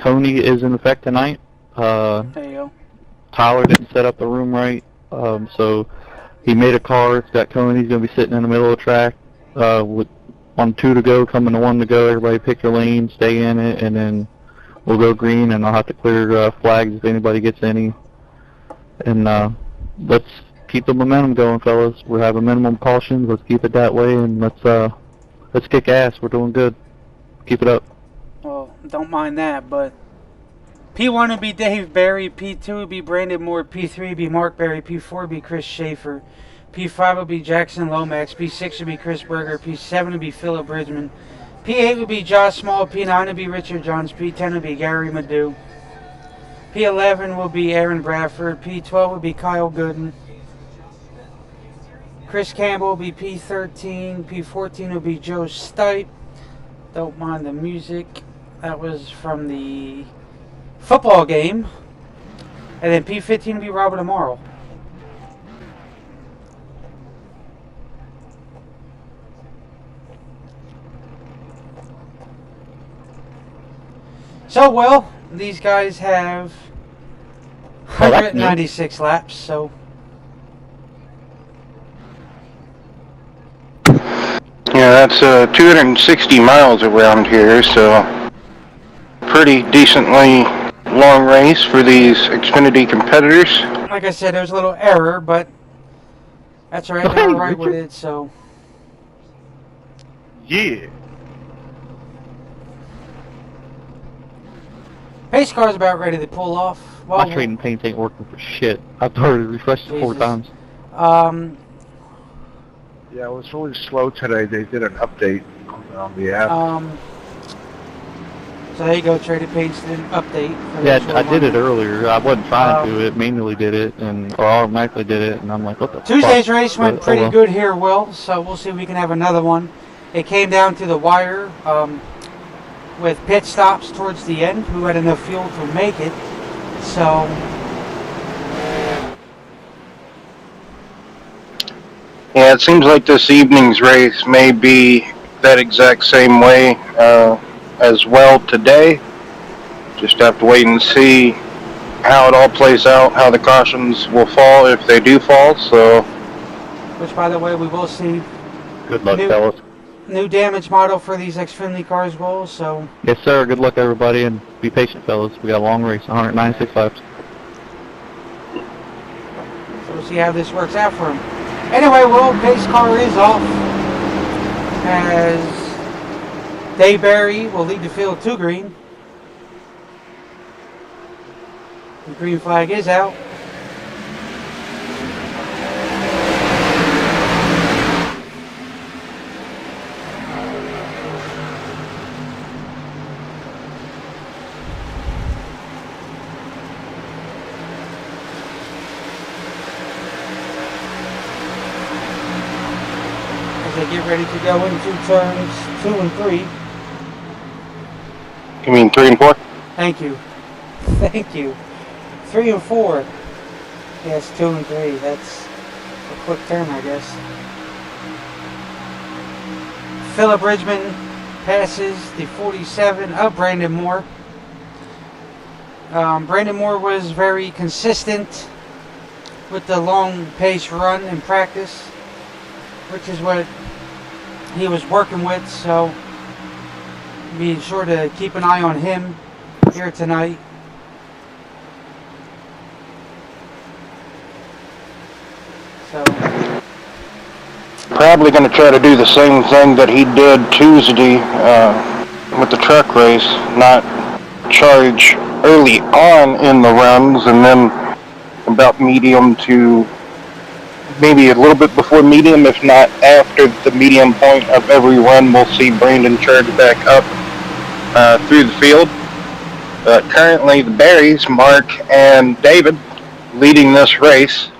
Coney is in effect tonight. There you go. Tyler didn't set up the room right, so he made a car. It's got Coney. He's going to be sitting in the middle of the track with on 2 to go, coming to 1 to go. Everybody pick your lane, stay in it, and then we'll go green, and I'll have to clear flags if anybody gets any. And let's keep the momentum going, fellas. We have a minimum cautions. Let's keep it that way, and let's kick ass. We're doing good. Keep it up. Well, don't mind that, but P1 would be Dave Barry, P2 would be Brandon Moore, P3 would be Mark Barry, P4 would be Chris Schaefer, P5 would be Jackson Lomax, P6 would be Chris Berger, P7 would be Philip Bridgman, P8 would be Josh Small, P9 would be Richard Johns, P10 would be Gary Madu, P11 will be Aaron Bradford, P12 would be Kyle Gooden, Chris Campbell will be P13, P14 will be Joe Stipe. Don't mind the music. That was from the football game. And then P15 will be Robert Amaro. So, well, these guys have 196 laps, so... Yeah, that's 260 miles around here, so pretty decently long race for these Xfinity competitors. Like I said, there's a little error, but that's alright, they're alright with it, so... Yeah. Pace car's about ready to pull off. Well, My trading paint ain't working for shit. I've already refreshed it 4 times. Yeah, it was really slow today. They did an update on the app. So there you go, Traded Paints did an update. For Yeah, I did it earlier. I wasn't trying to. It manually did it, or automatically did it, and I'm like, what the Tuesday's fuck? race went pretty good here, Will, so we'll see if we can have another one. It came down to the wire with pit stops towards the end. Who had enough fuel to make it, so... Yeah, it seems like this evening's race may be that exact same way as well today. Just have to wait and see how it all plays out, how the cautions will fall if they do fall. So, which, by the way, we will see. Good luck, fellas. New damage model for these Xfinity cars, Will. So. Yes, sir. Good luck, everybody, and be patient, fellas. We got a long race, 196 laps. So we'll see how this works out for him. Anyway, Will, pace car is off as Dave Barry will lead the field to green. The green flag is out. They get ready to go into turns 2 and 3. you mean 3 and 4? Thank you. Thank you. 3 and 4. Yes, 2 and 3. That's a quick turn, I guess. Philip Bridgman passes the 47 of Brandon Moore. Brandon Moore was very consistent with the long pace run in practice, which is what he was working with, so be sure to keep an eye on him here tonight. So Probably going to try to do the same thing that he did Tuesday with the truck race, not charge early on in the runs, and then about medium to maybe a little bit before medium, if not after the medium point of every run, we'll see Brandon charge back up through the field. Currently, the Barrys, Mark and David, leading this race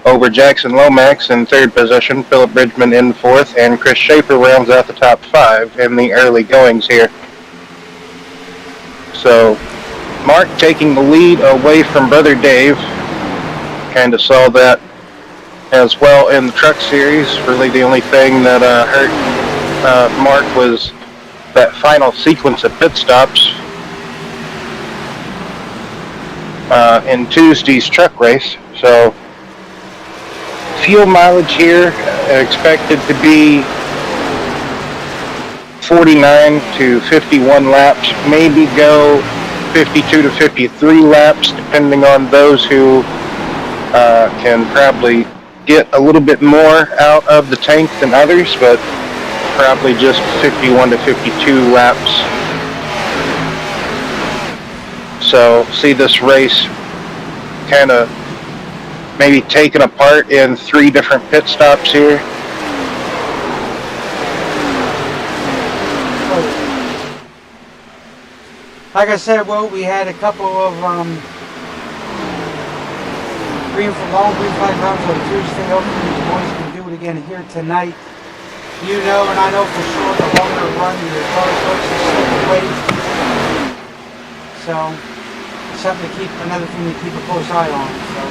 over Jackson Lomax in 3rd position, Philip Bridgman in 4th, and Chris Schaefer rounds out the top 5 in the early goings here. So, Mark taking the lead away from Brother Dave. Kind of saw that as well in the truck series. Really the only thing that hurt Mark was that final sequence of pit stops in Tuesday's truck race. So fuel mileage here expected to be 49 to 51 laps, maybe go 52 to 53 laps, depending on those who can probably get a little bit more out of the tank than others, but probably just 51 to 52 laps. So see this race kind of maybe taken apart in 3 different pit stops here. Like I said, well, we had a couple of long green flag runs on Tuesday. Hopefully these boys can do it again here tonight. You know, and I know for sure, the longer run your car looks the same way. So it's something to keep, another thing to keep a close eye on. So.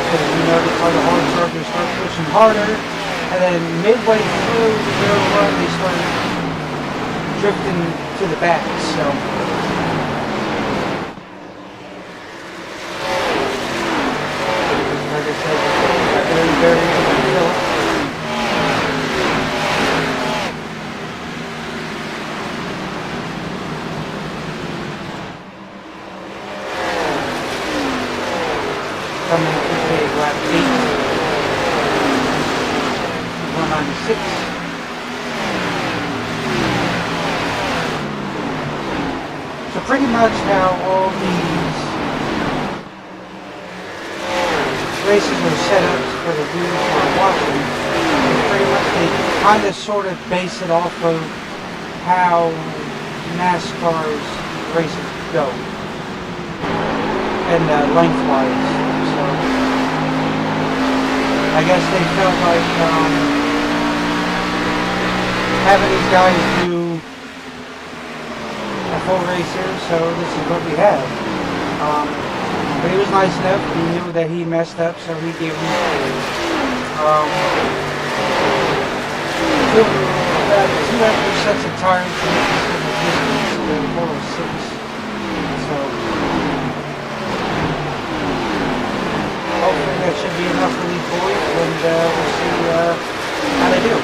You know, the hard chargers start pushing harder, and then midway through the real run, they start drifting to the back. So, like I said, very hill. Coming to lap 8, 196. So pretty much how all these races are set up for the viewers who are watching, pretty much they kind of sort of base it off of how NASCAR's races go, and lengthwise. So I guess they felt like having these guys do a full race here, so this is what we have. But he was nice enough. He knew that he messed up, so he gave him two extra sets of tires to make the schedule distance, so they're 406. So hopefully that should be enough for these boys, and we'll see how they do.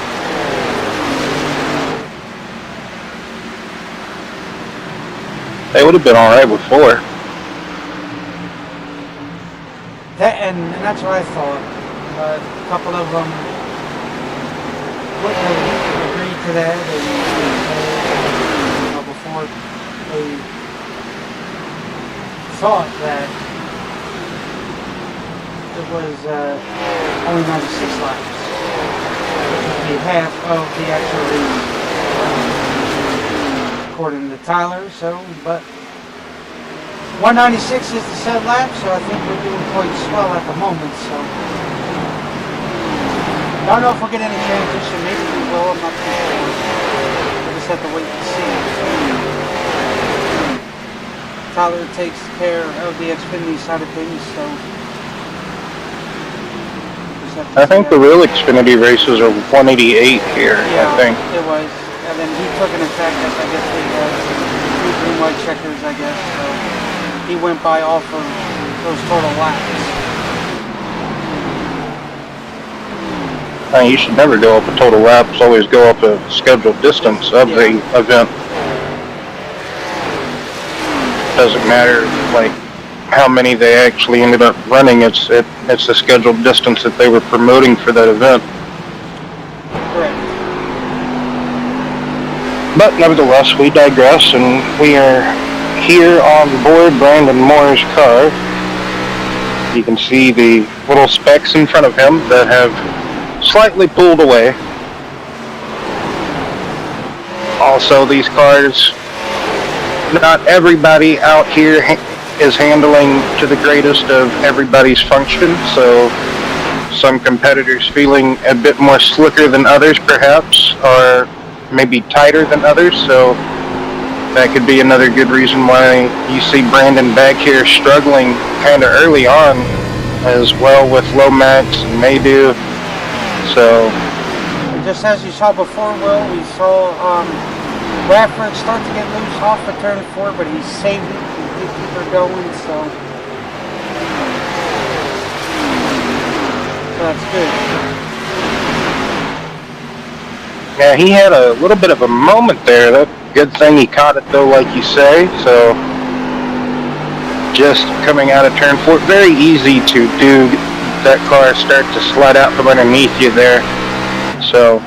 They would have been all right with 4. That and that's what I thought. A couple of them wouldn't have agreed to that, and before they thought that it was only 96 laps, which would be half of the actual race, according to Tyler. So, but 196 is the set lap, so I think we're doing quite swell at the moment. So, I don't know if we'll get any transition. Maybe we will. I'm not too sure. We'll just have to wait and see. Tyler takes care of the Xfinity side of things, so. I think the real Xfinity races are 188 here, yeah, I think. It was. And then he took an effect, I guess they had 2 green white checkers, I guess. So he went by off of those total laps. You should never go up a total laps, always go up a scheduled distance of the event. Doesn't matter like how many they actually ended up running, it's the scheduled distance that they were promoting for that event. Correct. But nevertheless, we digress, and we are here on board Brandon Moore's car. You can see the little specks in front of him that have slightly pulled away. Also, these cars, not everybody out here is handling to the greatest of everybody's function, so some competitors feeling a bit more slicker than others perhaps, or maybe tighter than others, so that could be another good reason why you see Brandon back here struggling kind of early on as well with Lomax and Maydew. So just as you saw before, Will, we saw Bradford start to get loose off of turn 4, but he saved it. He did keep her going, so that's good. Yeah, he had a little bit of a moment there. That good thing he caught it though, like you say. So just coming out of turn 4, very easy to do. That car start to slide out from underneath you there. So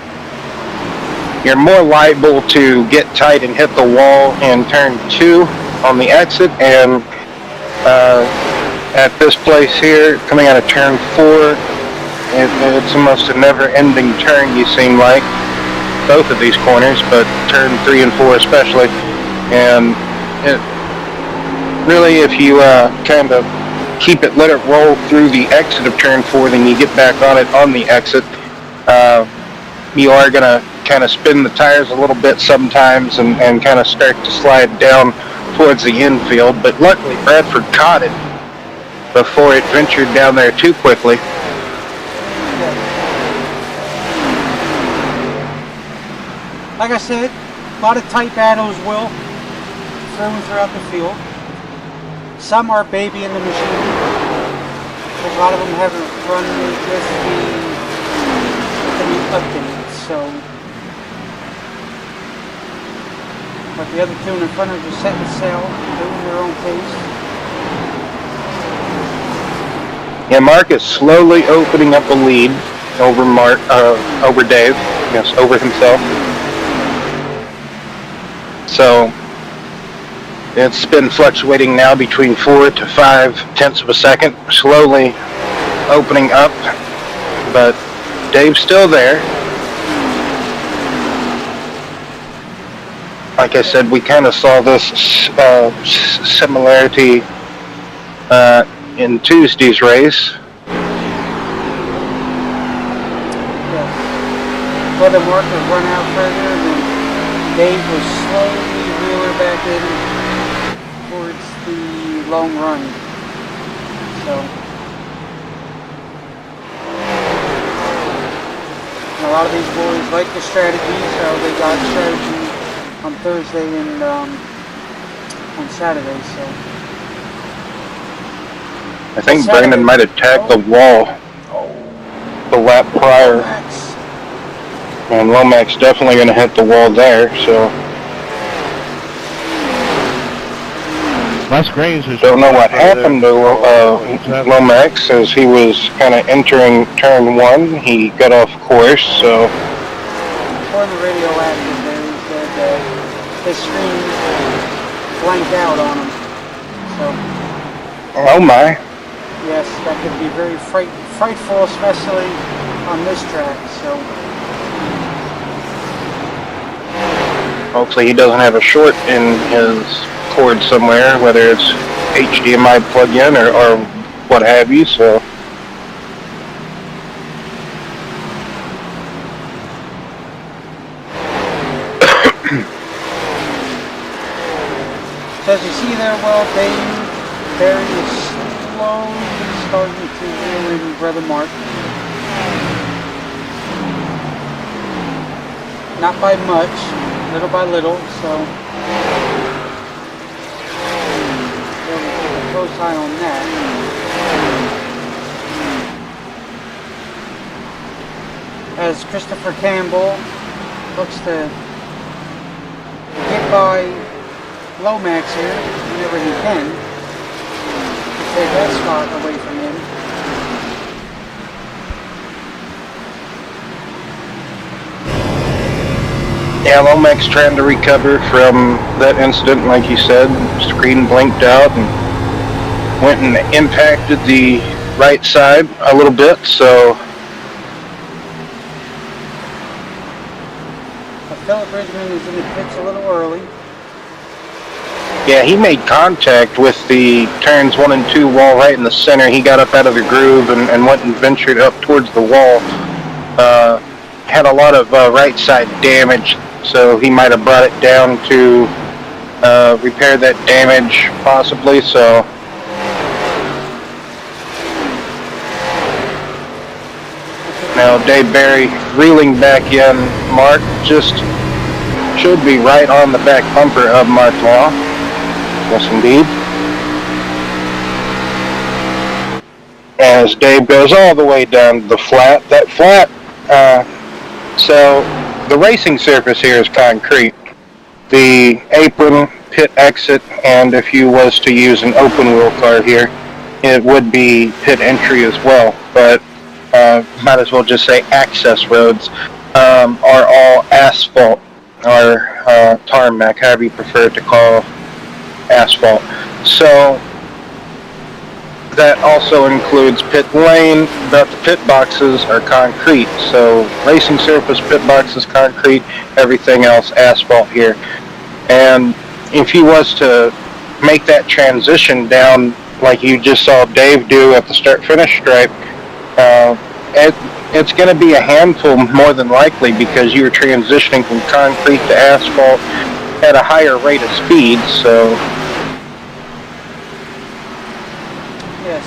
you're more liable to get tight and hit the wall in turn 2 on the exit, and at this place here, coming out of turn 4, it's almost a never-ending turn, you seem like, both of these corners, but turn 3 and 4 especially. And really, if you kind of keep it, let it roll through the exit of turn 4, then you get back on it on the exit. You are going to kind of spin the tires a little bit sometimes and kind of start to slide down towards the infield. But luckily, Bradford caught it before it ventured down there too quickly. Like I said, a lot of tight battles, Will, throughout the field. Some are baby in the machine. A lot of them haven't run with the new updates, so. But the other two in front are just setting sail, doing their own pace. Yeah, Mark is slowly opening up a lead over over Dave. Yes, over himself. So it's been fluctuating now between 4 to 5 tenths of a second, slowly opening up, but Dave's still there. Like I said, we kind of saw this similarity in Tuesday's race. Whether Mark would run out further, then Dave was slowly reeling back in towards the long run. So, and a lot of these boys like the strategy, so they got strategy on Thursday and on Saturday. So, I think Brandon might have tagged the wall the lap prior. And Lomax definitely going to hit the wall there, so. My screens is. Don't know what happened to Lomax as he was kind of entering turn 1. He got off course, so. On the radio active there, he said his screen blanked out on him. So. Oh my. Yes, that could be very frightful, especially on this track, so. Hopefully he doesn't have a short in his cord somewhere, whether it's HDMI plug-in or what have you, so. So as you see there, well, Dave Barry is slowly starting to reel in Brother Mark. Not by much, little by little, so we'll keep a close eye on that. As Christopher Campbell looks to get by Lomax here whenever he can, to take that spot away from him. Yeah, Lomax trying to recover from that incident, like you said. Screen blinked out and went and impacted the right side a little bit, so. Philip Bridgman is in the pits a little early. Yeah, he made contact with the turns 1 and 2 wall right in the center. He got up out of the groove and went and ventured up towards the wall. Had a lot of right side damage, so he might have brought it down to repair that damage, possibly, so. Now Dave Barry reeling back in. Mark just should be right on the back bumper of Mark Law. Yes, indeed. As Dave goes all the way down to the flat. That flat, so the racing surface here is concrete. The apron, pit exit, and if you was to use an open wheel car here, it would be pit entry as well. But might as well just say access roads are all asphalt or tarmac, however you prefer to call asphalt. So that also includes pit lane, but the pit boxes are concrete. So racing surface, pit boxes, concrete, everything else asphalt here. And if you was to make that transition down like you just saw Dave do at the start-finish stripe, it's going to be a handful more than likely because you're transitioning from concrete to asphalt at a higher rate of speed. So Yes.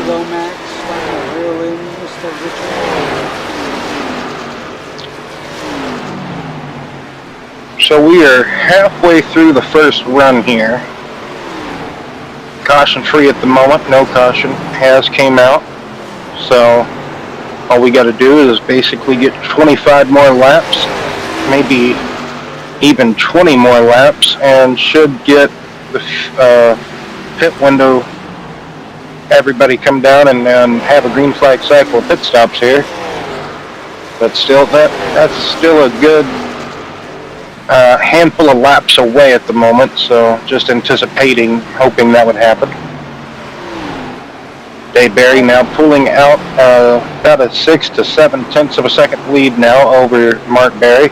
Lomax starting to reel in Mr. Richard. So we are halfway through the first run here. Caution free at the moment. No caution has came out. So all we got to do is basically get 25 more laps, maybe even 20 more laps, and should get the pit window. Everybody come down and have a green flag cycle of pit stops here. But still, that's still a good handful of laps away at the moment, so just anticipating, hoping that would happen. Dave Barry now pulling out about a 6 to 7 tenths of a second lead now over Mark Barry,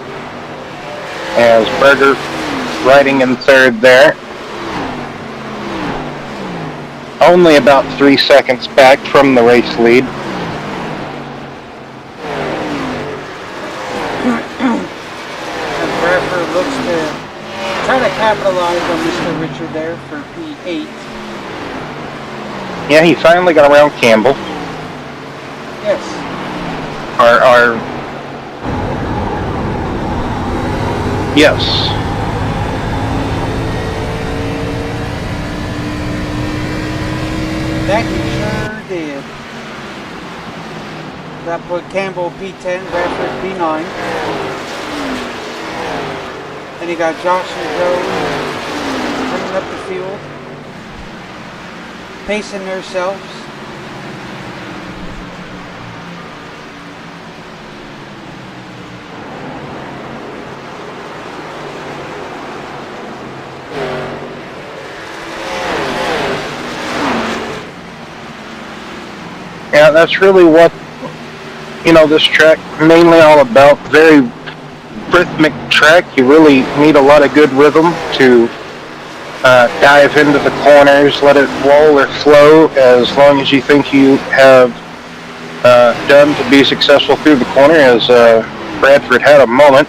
as Berger riding in third there. Only about 3 seconds back from the race lead. Bradford looks to try to capitalize on Mr. Richard there for P8. Yeah, he finally got around Campbell. Yes. Yes. That he sure did. That put Campbell P10, Bradford P9. Then you got Josh and Joe coming up the field, pacing themselves. Yeah, that's really what, this track mainly all about. Very rhythmic track. You really need a lot of good rhythm to dive into the corners, let it roll or flow as long as you think you have done to be successful through the corner, as Bradford had a moment.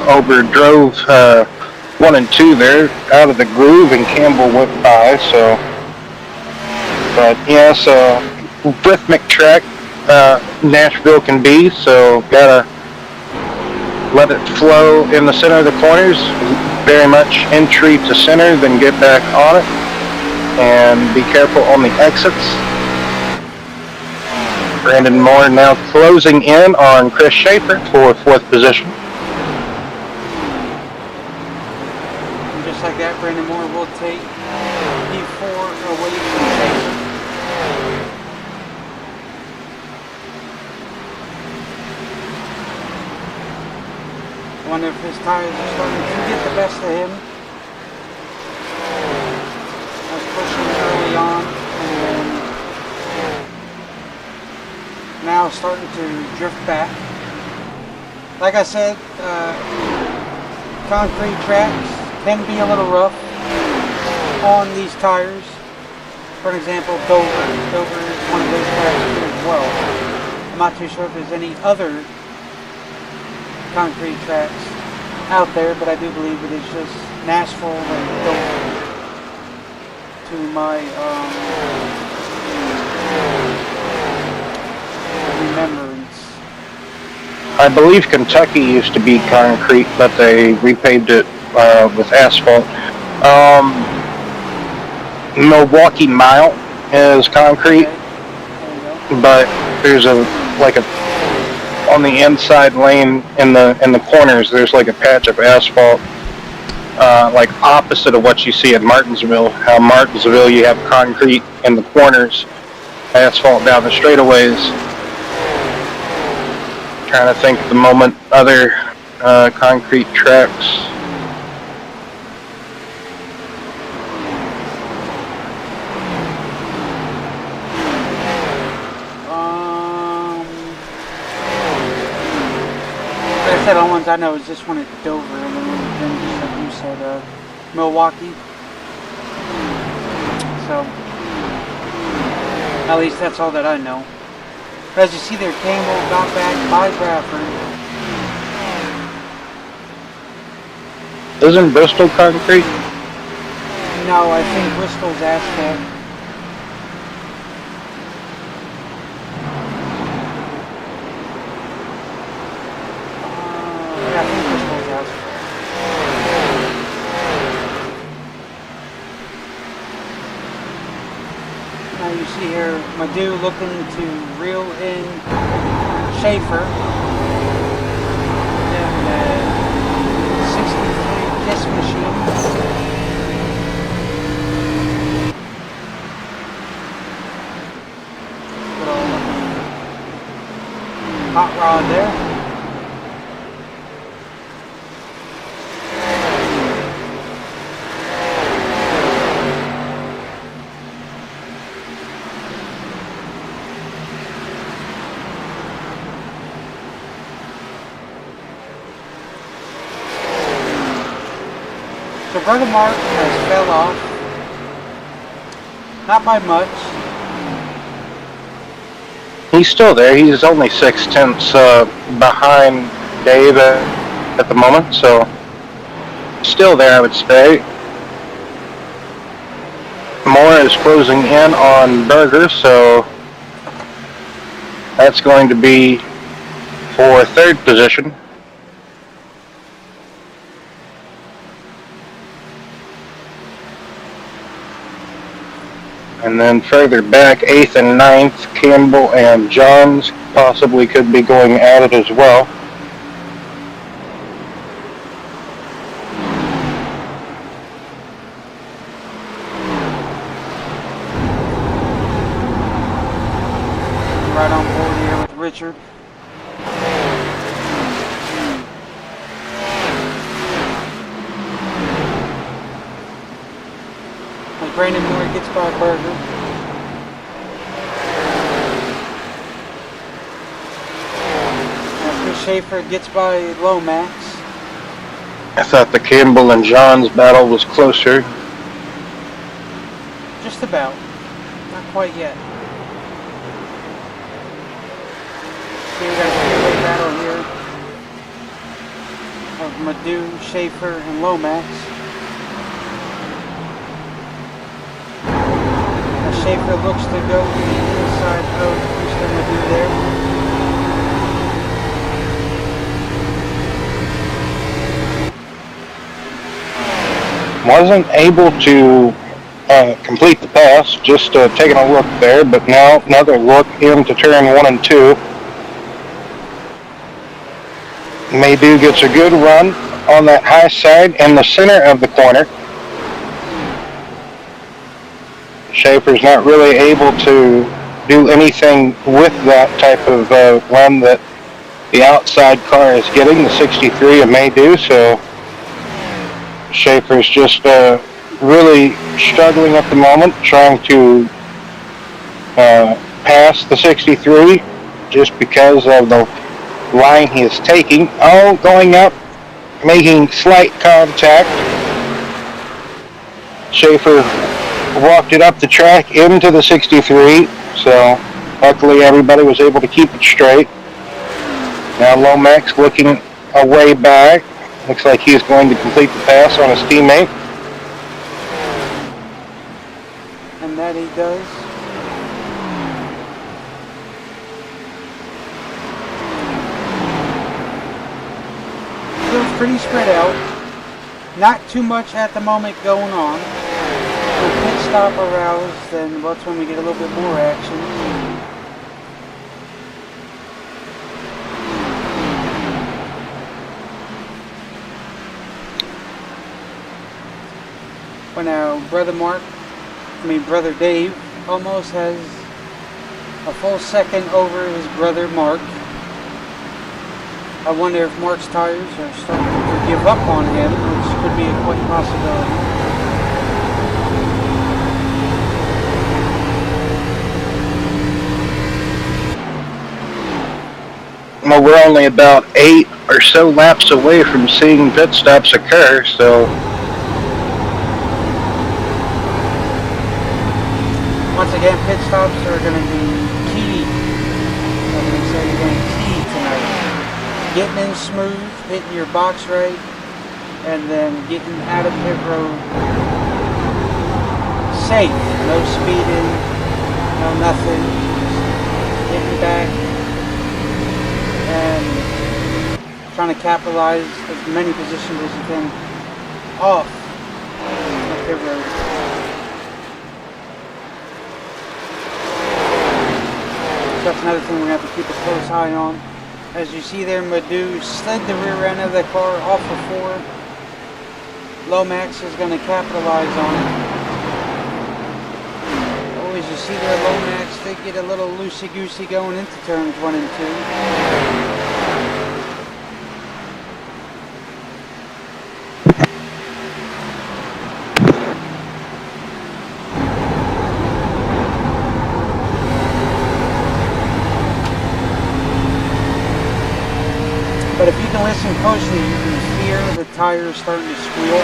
Overdrove 1 and 2 there out of the groove, and Campbell went by. So, but yeah, so rhythmic track Nashville can be, so gotta let it flow in the center of the corners, very much entry to center, then get back on it, and be careful on the exits. Brandon Moore now closing in on Chris Schaefer for 4th position. And just like that, Brandon Moore will take P4 away from Schaefer. I wonder if his tires are starting to get the best of him. I was pushing early on, and now starting to drift back. Like I said, concrete tracks can be a little rough on these tires. For example, Dover. Dover is one of those tracks as well. I'm not too sure if there's any other concrete tracks out there, but I do believe it is just Nashville and Dover to my I believe Kentucky used to be concrete, but they repaved it with asphalt. Milwaukee Mile is concrete, Okay. There you go. but there's a on the inside lane in the corners. There's like a patch of asphalt, like opposite of what you see at Martinsville. How Martinsville you have concrete in the corners, asphalt down the straightaways. Trying to think at the moment other concrete tracks. Like I said, all ones I know is this one at Dover, and then just like you said, Milwaukee. So, at least that's all that I know. But as you see there, Campbell got back by Bradford. Isn't Bristol concrete? No, I think Bristol's asphalt. Yeah, I think Bristol's asphalt. Now you see here, Madu looking to reel in Schaefer. And 63 kiss machine. Hot rod there. So Brother Mark has fell off. Not by much. He's still there. He's only 6/10 behind Dave at the moment, so still there, I would say. Moore is closing in on Berger, so that's going to be for third position. And then further back, 8th and 9th, Campbell and Johns possibly could be going at it as well. Right on board here with Richard. As Brandon Moore gets by Berger. And Chris Schaefer gets by Lomax. I thought the Campbell and Johns battle was closer. Just about. Not quite yet. Okay, we got a three-way battle here of Madu, Schaefer, and Lomax. As Schaefer looks to go to the inside of Mr. Madu there. Wasn't able to complete the pass, just taking a look there, but now another look into turn 1 and 2. Maydew gets a good run on that high side in the center of the corner. Schaefer's not really able to do anything with that type of run that the outside car is getting, the 63 of Maydew, so Schaefer's just really struggling at the moment, trying to pass the 63 just because of the line he is taking. Oh, going up, making slight contact. Schaefer walked it up the track into the 63, so luckily everybody was able to keep it straight. Now Lomax looking a way back. Looks like he's going to complete the pass on his teammate. And that he does. pretty spread out. Not too much at the moment going on. When pit stop aroused, then that's when we get a little bit more action. But now, Brother Dave almost has a full second over his brother Mark. I wonder if Mark's tires are starting to give up on him, which could be a quite possibility. Well, we're only about 8 or so laps away from seeing pit stops occur, so Once again, pit stops are going to be key. I'm going to say again, key tonight. Getting in smooth, hitting your box right, and then getting out of pit road safe. No speeding, no nothing. Just getting back and trying to capitalize as many positions as you can off the pit road. That's another thing we have to keep a close eye on. As you see there, Madhu slid the rear end of the car off of 4. Lomax is going to capitalize on it. Oh, as you see there, Lomax did get a little loosey-goosey going into turns 1 and 2. But if you can listen closely, you can hear the tires starting to squeal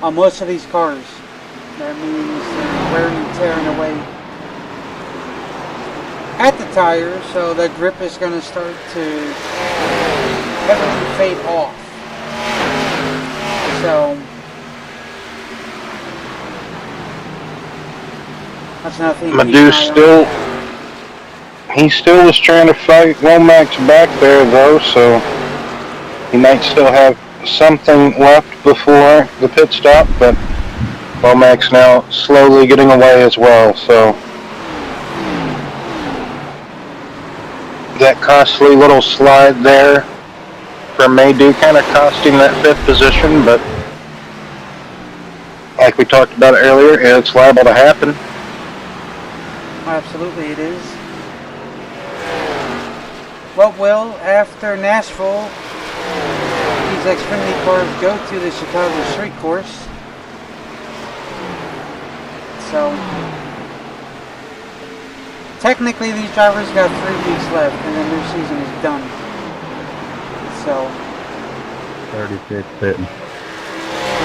on most of these cars. That means they're wearing and tearing away at the tires, so the grip is going to start to heavily fade off. So that's another thing. Madhu he still was trying to fight Lomax back there though, so he might still have something left before the pit stop, but Lomax now slowly getting away as well, so that costly little slide there from Madhu kind of costing that 5th position, but like we talked about earlier, it's liable to happen. Absolutely it is. What will, after Nashville, these Xfinity cars go to the Chicago Street Course. So, technically these drivers got 3 weeks left and then their season is done. So, 36 pitting.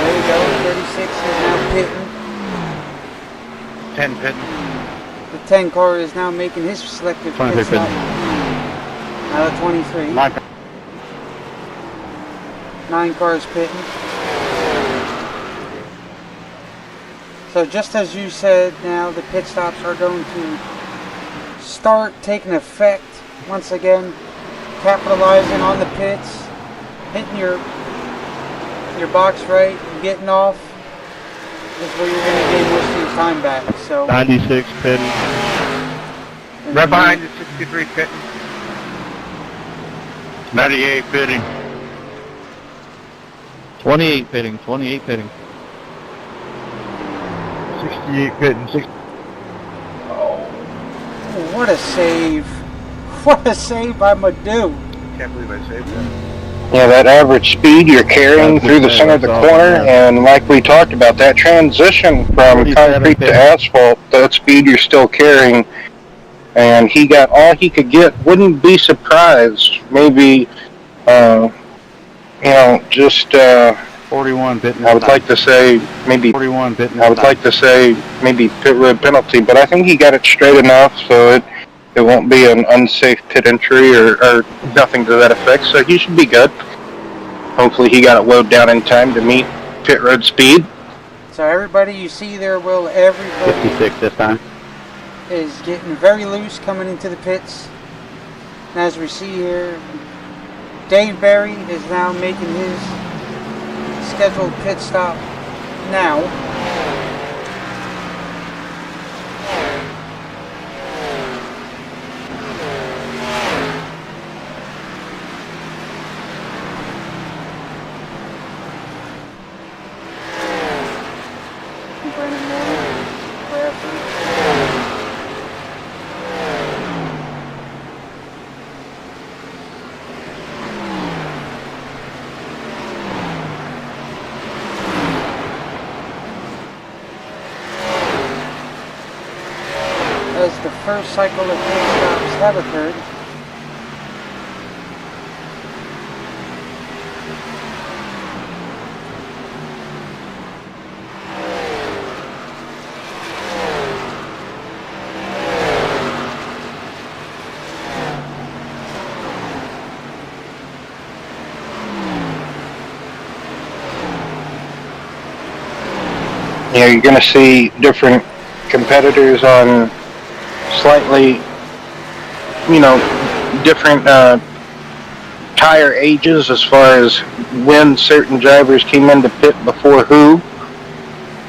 there you go, 36 is now pitting. 10 pitting. The 10 car is now making his selective pit stop. Out of 23. 9 cars pitting. So just as you said, now the pit stops are going to start taking effect once again, capitalizing on the pits, hitting your box right, and getting off is where you're going to gain most of your time back. So 96 pitting. Right behind the 63 pitting. 98 pitting. 28 pitting. 28 pitting. 68 pitting. what a save. What a save by Madhu. Can't believe I saved that. Yeah, that average speed you're carrying through the center of the corner, and like we talked about, that transition from concrete to asphalt, that speed you're still carrying, and he got all he could get. Wouldn't be surprised, maybe, just 41 pitting. I would like to say maybe 41 pitting. I would like to say maybe pit road penalty, but I think he got it straight enough, so it won't be an unsafe pit entry or nothing to that effect, so he should be good. Hopefully he got it loaded down in time to meet pit road speed. So everybody you see there, Will, everybody 56 this time. is getting very loose coming into the pits. And as we see here, Dave Barry is now making his scheduled pit stop now. As the first cycle of pit stops have occurred. Yeah, you're going to see different competitors on slightly, different tire ages as far as when certain drivers came into pit before who,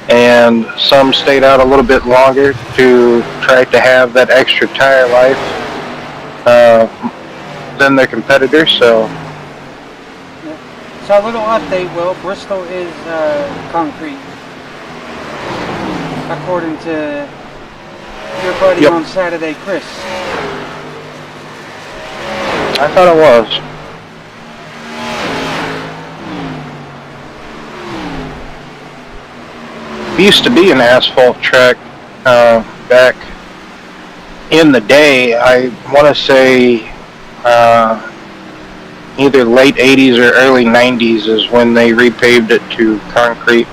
and some stayed out a little bit longer to try to have that extra tire life than their competitors. So a little update, Will. Bristol is concrete, according to your buddy on Saturday, Chris. I thought it was. It used to be an asphalt track back in the day. I want to say either late 80s or early 90s is when they repaved it to concrete.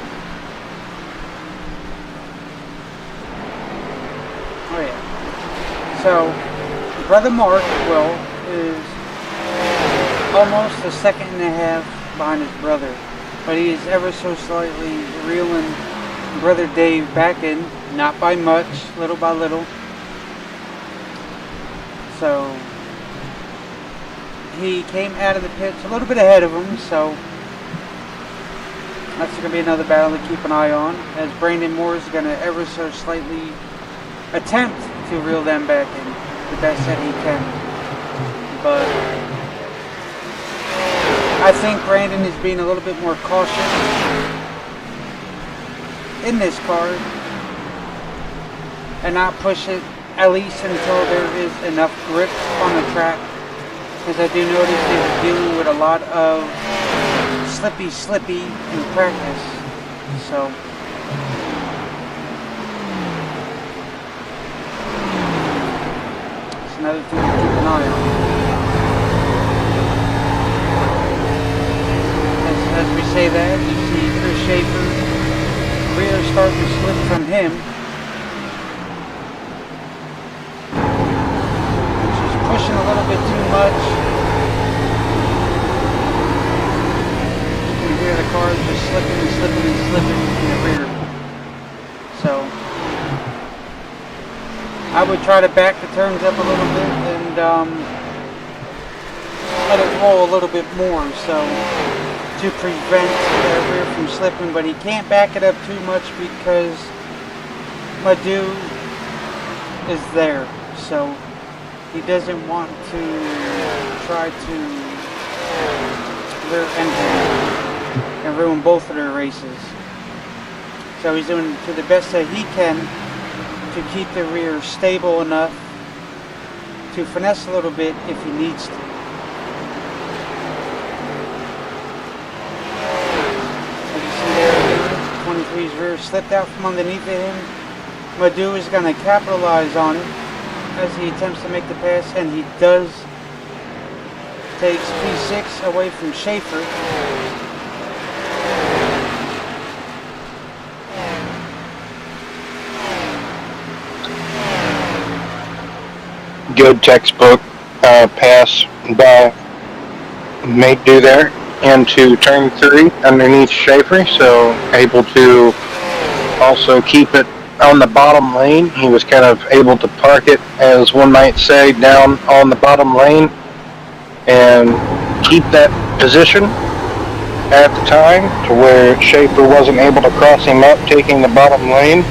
Oh yeah. So, Brother Mark, Will, is almost a second and a half behind his brother, but he is ever so slightly reeling Brother Dave back in, not by much, little by little. So he came out of the pits a little bit ahead of him, so that's going to be another battle to keep an eye on, as Brandon Moore is going to ever so slightly attempt to reel them back in the best that he can. But I think Brandon is being a little bit more cautious in this car and not push it at least until there is enough grip on the track, because I do notice he was dealing with a lot of slippy in practice. So it's another thing to keep an eye on. As we say that, you see Chris Schaefer rear starting to slip from him, which is pushing a little bit too much. You can hear the car just slipping in the rear. So I would try to back the turns up a little bit and let it roll a little bit more, so to prevent the rear from slipping, but he can't back it up too much because Madu is there, so he doesn't want to try to rear end him and ruin both of their races. So he's doing to the best that he can to keep the rear stable enough to finesse a little bit if he needs to. As you see there, 23's rear slipped out from underneath of him. Madu is going to capitalize on it as he attempts to make the pass, and he does. Takes P6 away from Schaefer. Good textbook pass by Madu there into turn 3 underneath Schaefer, so able to also keep it on the bottom lane. He was kind of able to park it, as one might say, down on the bottom lane and keep that position at the time to where Schaefer wasn't able to cross him up, taking the bottom lane.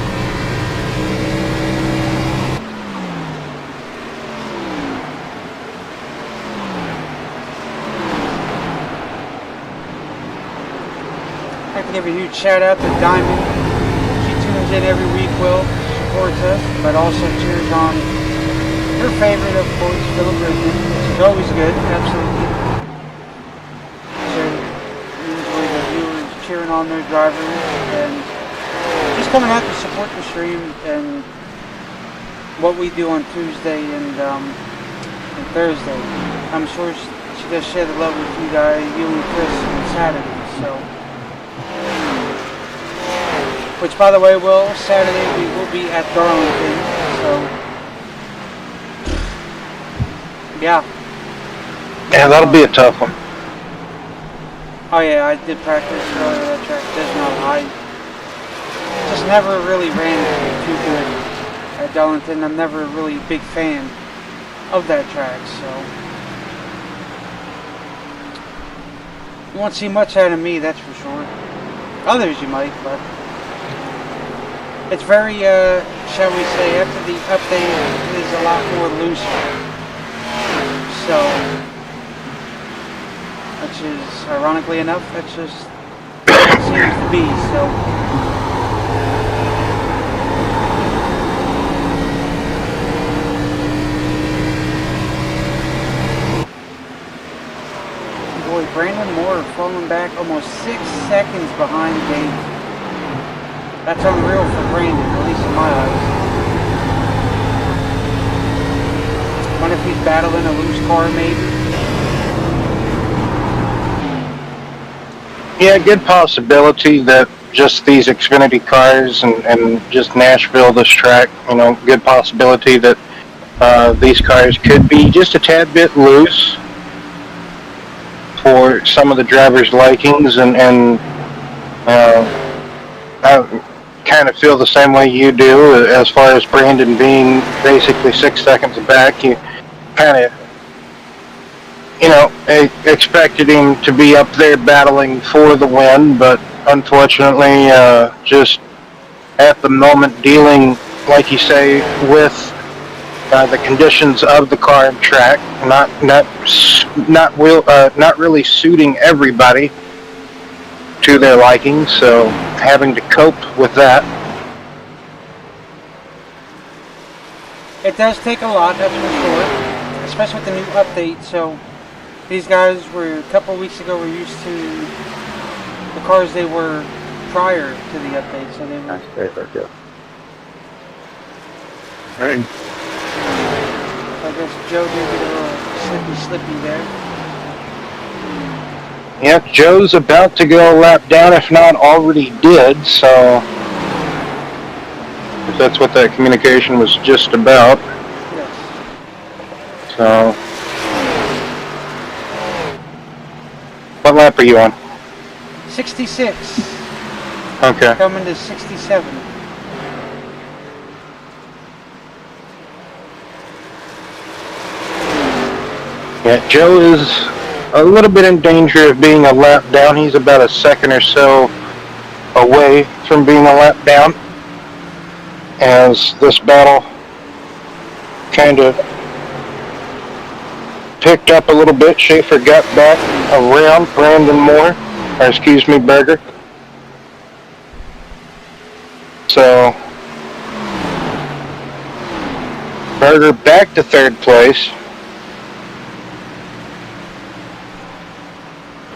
I'd like to give a huge shout out to Diamond. She tunes in every week, Will, supports us, but also cheers on her favorite, of course, Philip Brisbane, which is always good, absolutely. So, usually the viewers cheering on their drivers and just coming out to support the stream and what we do on Tuesday and Thursday. I'm sure she does share the love with you guys, you and Chris, on Saturday, so. Which, by the way, Will, Saturday we will be at Darlington, so. Yeah. Yeah, that'll be a tough one. Oh yeah, I did practice earlier that track. There's no, I just never really ran too good at Darlington. I'm never really a big fan of that track, so. You won't see much out of me, that's for sure. Others you might, but. It's very, shall we say, after the update, it is a lot more looser. So, which is, ironically enough, that's just what it seems to be, so. Boy, Brandon Moore falling back almost 6 seconds behind Dave. That's unreal for Brandon, at least in my eyes. Wonder if he's battling a loose car, maybe? Yeah, good possibility that just these Xfinity cars and just Nashville, this track, good possibility that these cars could be just a tad bit loose for some of the drivers' likings, and I kind of feel the same way you do as far as Brandon being basically 6 seconds back. You kind of, expected him to be up there battling for the win, but unfortunately, just at the moment dealing, like you say, with the conditions of the car and track, not really suiting everybody to their liking, so having to cope with that. It does take a lot, that's for sure, especially with the new update. So these guys were, a couple of weeks ago, were used to the cars they were prior to the update, so they were... Nice trailer, yeah. Right. I guess Joe did get a little slippy there. Yep, Joe's about to go a lap down, if not already did, so if that's what that communication was just about. Yes. So, what lap are you on? 66. Okay. Coming to 67. Yeah, Joe is a little bit in danger of being a lap down. He's about a second or so away from being a lap down, as this battle kind of picked up a little bit. Schaefer got back around Berger. So, Berger back to third place.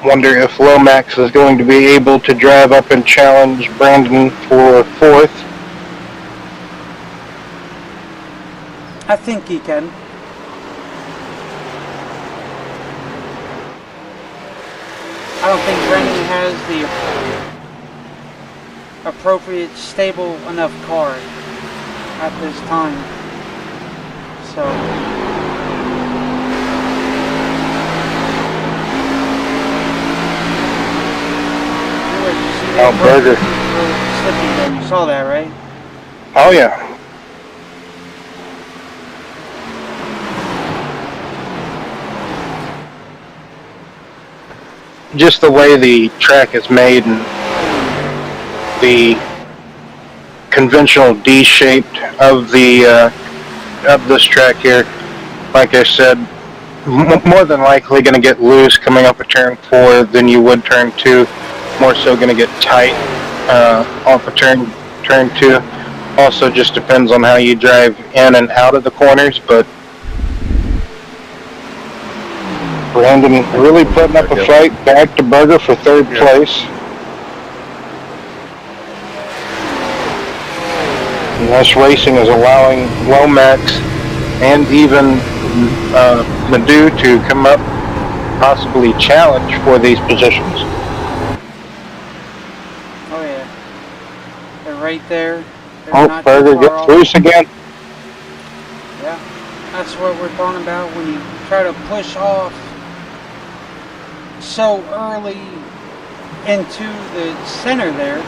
Wonder if Lomax is going to be able to drive up and challenge Brandon for fourth. I think he can. I don't think Brandon has the appropriate, stable enough car at this time. So... Berger. Slippy there. You saw that, right? Oh, yeah. just the way the track is made and the conventional D-shaped of the of this track here, like I said, more than likely going to get loose coming up a turn 4 than you would turn 2. More so going to get tight off a turn 2. Also just depends on how you drive in and out of the corners, but Brandon really putting up a fight back to Berger for 3rd place. And this racing is allowing Lomax and even Madu to come up, possibly challenge for these positions. Oh yeah, they're right there. They're Oh, not Berger too far gets off. loose again. Yeah, that's what we're talking about when you try to push off so early into the center there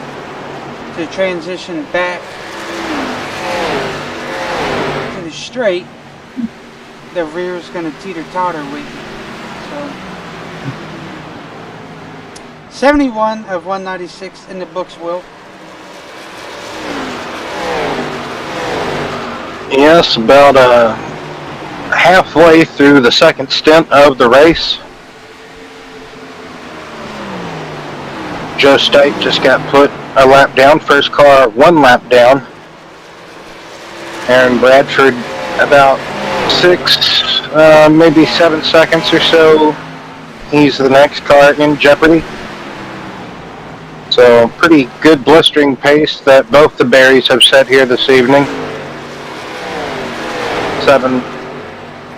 to transition back to the straight. The rear's going to teeter-totter with you. So 71 of 196 in the books, Will. Yes, about halfway through the second stint of the race. Joe Stipe just got put a lap down. First car 1 lap down. Aaron Bradford about 6, maybe 7 seconds or so. He's the next car in jeopardy. So pretty good blistering pace that both the Berries have set here this evening. 7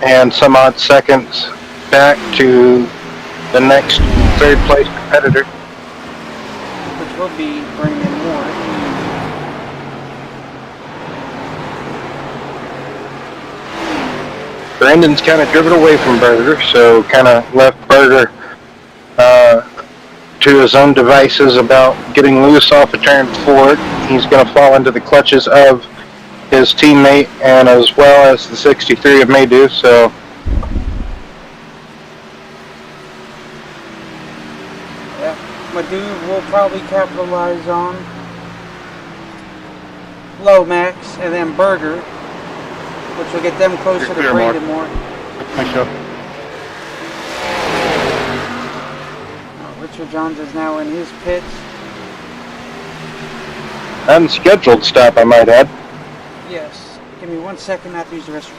and some odd seconds back to the next 3rd place competitor. Which will be Brandon Moore. Brandon's kind of driven away from Berger, so kind of left Berger to his own devices about getting loose off of turn 4. He's going to fall into the clutches of his teammate and as well as the 63 of Maydew, so Yeah, Madu will probably capitalize on Lomax and then Berger, which will get them closer to clear, Brandon Moore. Nice job. Richard Johns is now in his pits. unscheduled stop, I might add. Yes. Give me 1 second after use the restroom.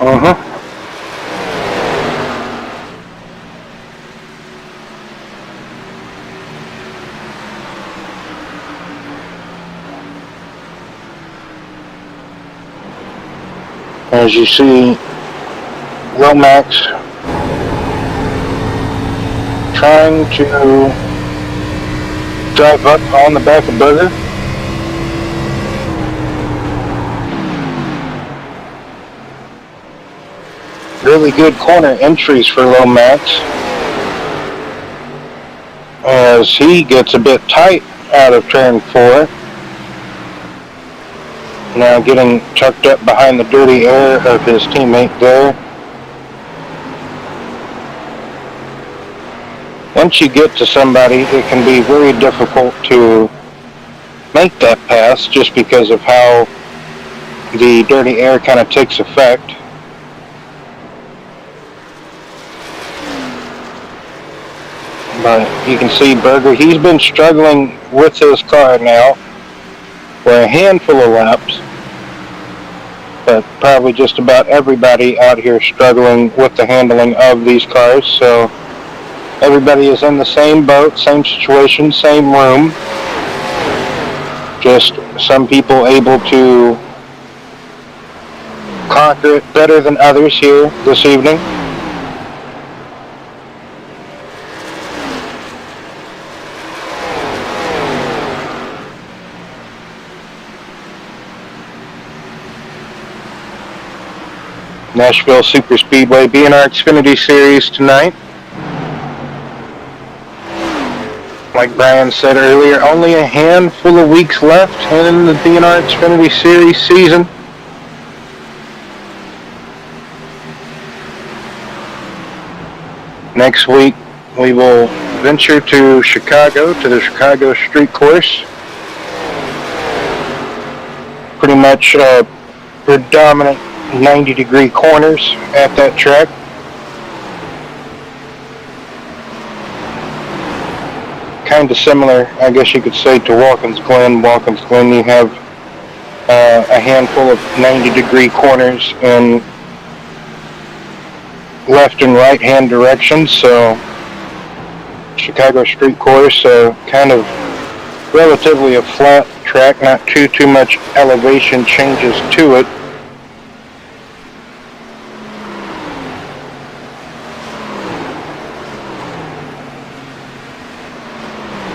Uh-huh. As you see, Lomax trying to drive up on the back of Berger. Really good corner entries for Lomax as he gets a bit tight out of turn 4. Now getting tucked up behind the dirty air of his teammate there. Once you get to somebody, it can be very difficult to make that pass just because of how the dirty air kind of takes effect. But you can see Berger, he's been struggling with his car now for a handful of laps, but probably just about everybody out here struggling with the handling of these cars, so everybody is in the same boat, same situation, same room, just some people able to conquer it better than others here this evening. Nashville Super Speedway BNR Xfinity Series tonight. Like Brian said earlier, only a handful of weeks left in the BNR Xfinity Series season. Next week, we will venture to Chicago, to the Chicago street course. Pretty much predominant 90-degree corners at that track. Kind of similar, I guess you could say, to Watkins Glen. Watkins Glen, you have a handful of 90-degree corners in left and right hand directions. So Chicago street course, kind of relatively a flat track, not too much elevation changes to it.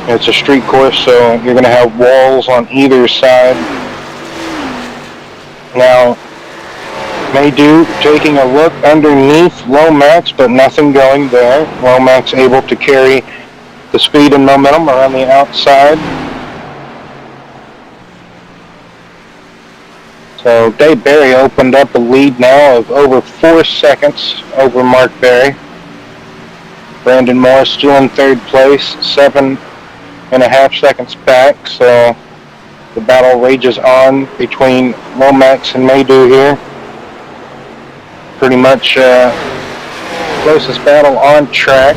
It's a street course, so you're going to have walls on either side. Now, Maydew taking a look underneath Lomax, but nothing going there. Lomax able to carry the speed and momentum around the outside. So Dave Barry opened up a lead now of over 4 seconds over Mark Barry. Brandon Morris still in third place, 7.5 seconds back. So the battle rages on between Lomax and Maydew here. Pretty much closest battle on track.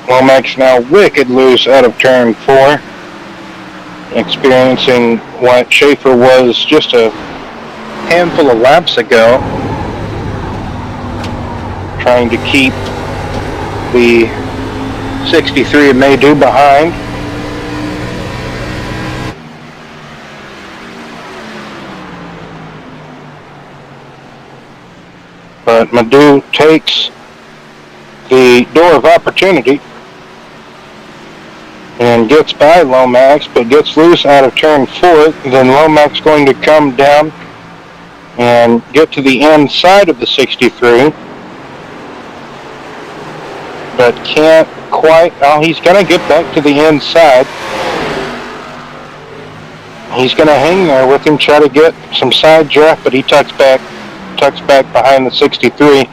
Lomax now wicked loose out of turn 4, experiencing what Schaefer was just a handful of laps ago, trying to keep the 63 of Maydew behind. But Maydew takes the door of opportunity and gets by Lomax, but gets loose out of turn 4. Then Lomax going to come down and get to the inside of the 63, but can't quite. Oh, he's going to get back to the inside. He's going to hang there with him, try to get some side draft, but he tucks back behind the 63.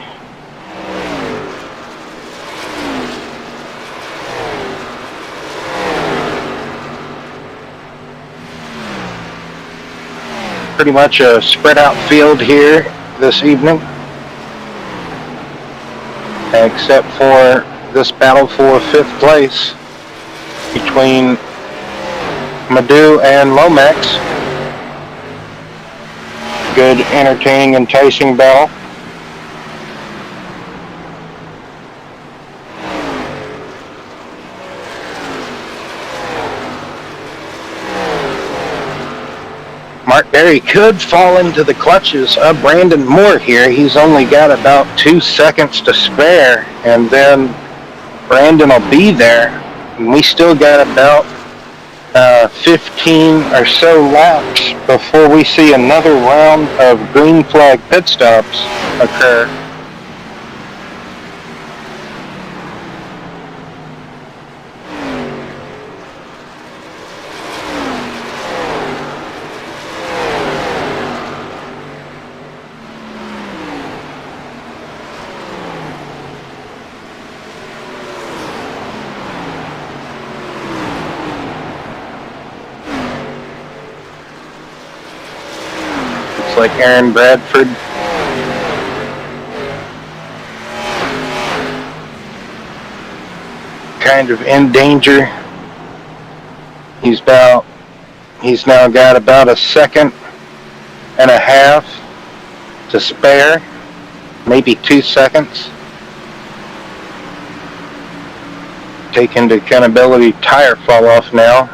Pretty much a spread out field here this evening, except for this battle for 5th place between Maydew and Lomax. Good, entertaining, enticing battle. Mark Barry could fall into the clutches of Brandon Moore here. He's only got about 2 seconds to spare, and then Brandon will be there. And we still got about 15 or so laps before we see another round of green flag pit stops occur. Like Aaron Bradford kind of in danger. He's now got about 1.5 seconds to spare, maybe 2 seconds. Take into accountability tire fall off now.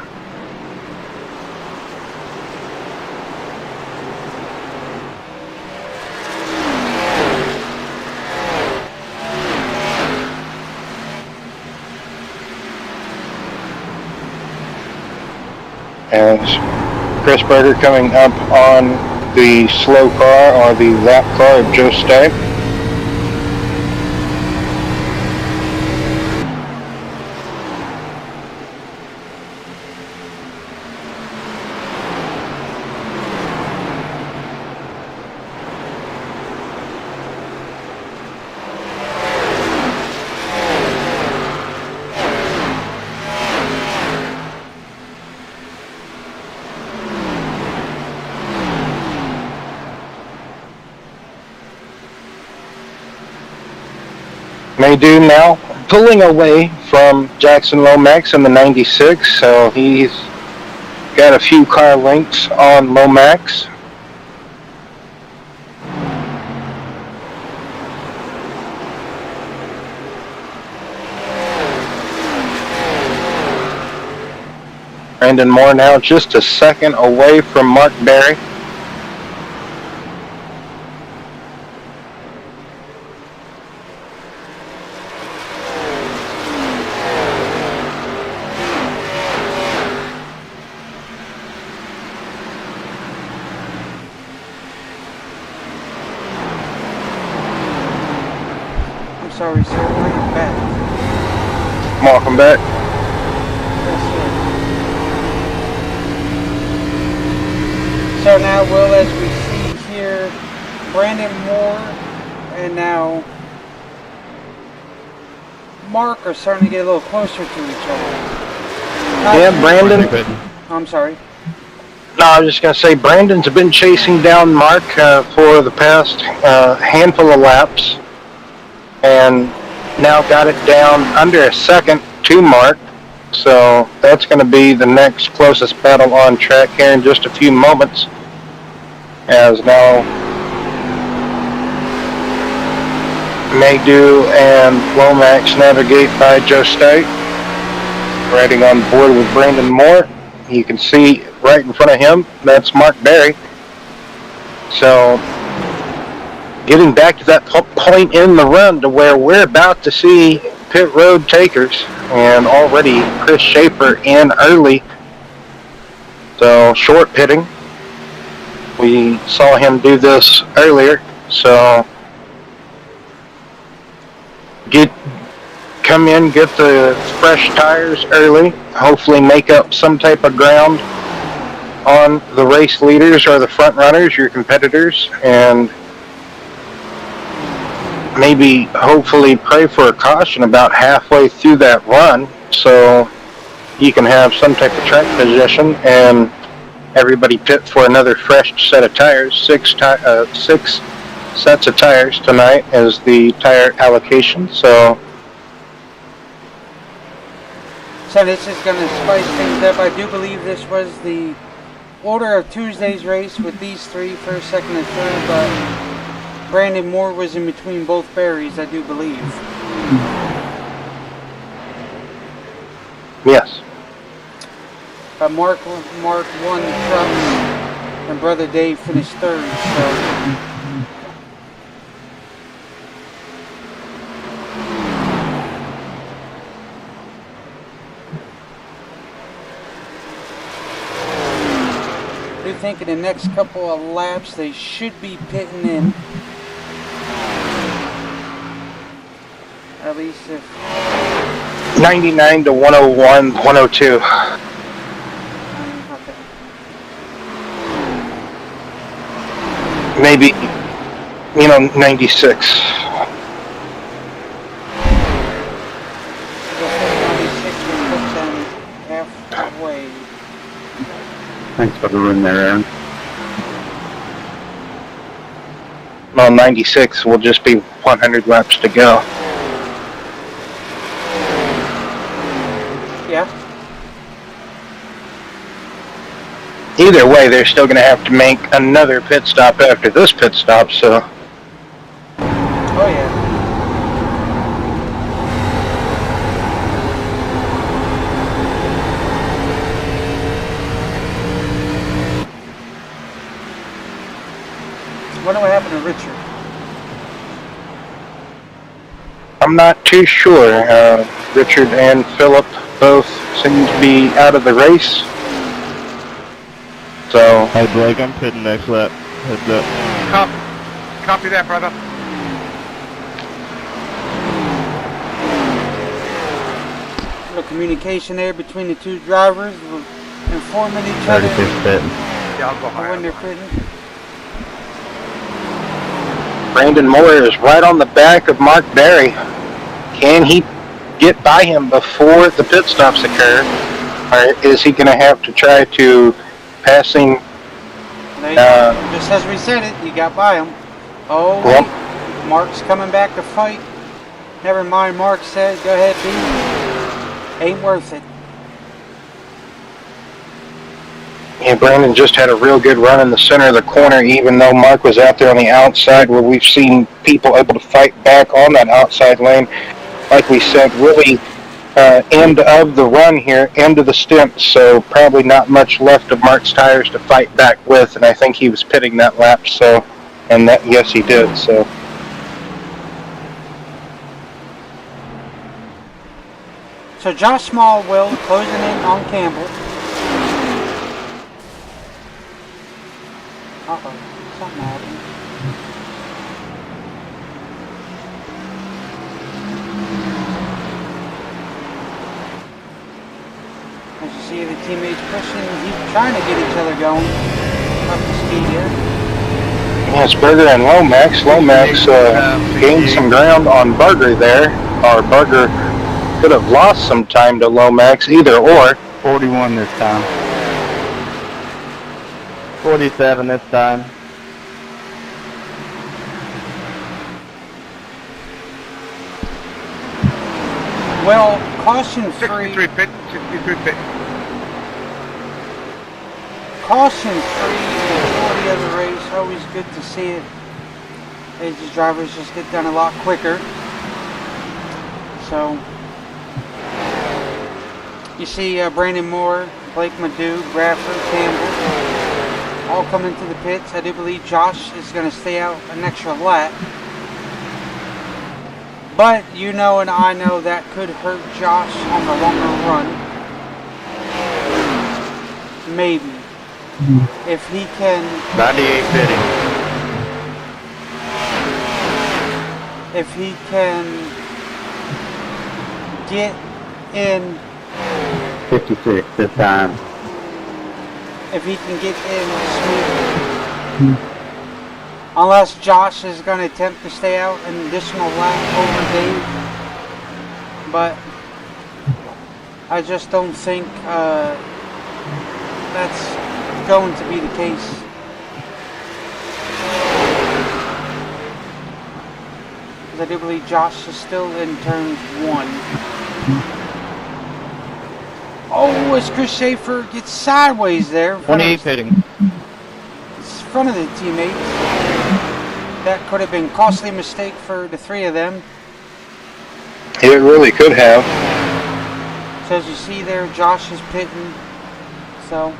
As Chris Berger coming up on the slow car, or the lap car of Joe Stagg. Maydew now pulling away from Jackson Lomax in the 96, so he's got a few car lengths on Lomax. Brandon Moore now just a second away from Mark Berry. I'm sorry, sir. Welcome back. Welcome back. Yes, sir. So now, Will, as we see here, Brandon Moore and now Mark are starting to get a little closer to each other. Yeah, Brandon. I'm sorry. No, I was just going to say, Brandon's been chasing down Mark for the past handful of laps, and now got it down under a second to Mark. So that's going to be the next closest battle on track here in just a few moments. As now Maydew and Lomax navigate by Joe State, riding on board with Brandon Moore. You can see right in front of him, that's Mark Berry. So getting back to that point in the run to where we're about to see pit road takers, and already Chris Schaefer in early. So short pitting. We saw him do this earlier. So come in, get the fresh tires early, hopefully make up some type of ground on the race leaders or the front runners, your competitors, and maybe hopefully pray for a caution about halfway through that run so you can have some type of track position and everybody pit for another fresh set of tires. Six sets of tires tonight is the tire allocation. So this is going to spice things up. I do believe this was the order of Tuesday's race with these three, first, second, and third, but Brandon Moore was in between both Berries, I do believe. Yes. But Mark won the trucks, and Brother Dave finished third, so... I think in the next couple of laps they should be pitting in. At least if 99 to 101, 102. okay. Maybe, 96. Halfway. Thanks for the run there, Aaron. Well, 96 will just be 100 laps to go. Yeah. Either way, they're still going to have to make another pit stop after this pit stop, so... Oh, yeah. I wonder what happened to Richard. I'm not too sure. Richard and Philip both seem to be out of the race. So... Hey Blake, I'm pitting next lap. Heads up. Copy that, brother. A little communication there between the two drivers, informing each other 35th pit. Yeah, I'll go higher. when they're pitting. Brandon Moore is right on the back of Mark Berry. Can he get by him before the pit stops occur? Or is he going to have to try to passing? Just as we said it, you got by him. Oh, Well, Mark's coming back to fight. Never mind, Mark said. Go ahead, B. Ain't worth it. Yeah, Brandon just had a real good run in the center of the corner, even though Mark was out there on the outside, where we've seen people able to fight back on that outside lane. Like we said, really end of the run here, end of the stint, so probably not much left of Mark's tires to fight back with, and I think he was pitting that lap, so, and that, yes, he did, so. So Josh Smallwell closing in on Campbell. Uh-oh, something happened. As you see the teammates pushing, he's trying to get each other going. Up the speed here. Yeah, it's Berger and Lomax. Lomax gained some ground on Berger there, or Berger could have lost some time to Lomax, either or. 41 this time. 47 this time. Well, caution free. 63 pit, 63 pit. Caution free majority of the race. Always good to see it. As the drivers just get done a lot quicker. So you see Brandon Moore, Blake Madu, Bradford, Campbell all come into the pits. I do believe Josh is going to stay out an extra lap. But you know and I know that could hurt Josh on the longer run. Maybe. If he can... 98 pitting. If he can get in... 56 this time. If he can get in smoothly. Unless Josh is going to attempt to stay out an additional lap over Dave. But I just don't think that's going to be the case. Because I do believe Josh is still in turn 1. Oh, as Chris Schaefer gets sideways there. 28 pitting. It's in front of the teammates. That could have been a costly mistake for the three of them. It really could have. So as you see there, Josh is pitting. So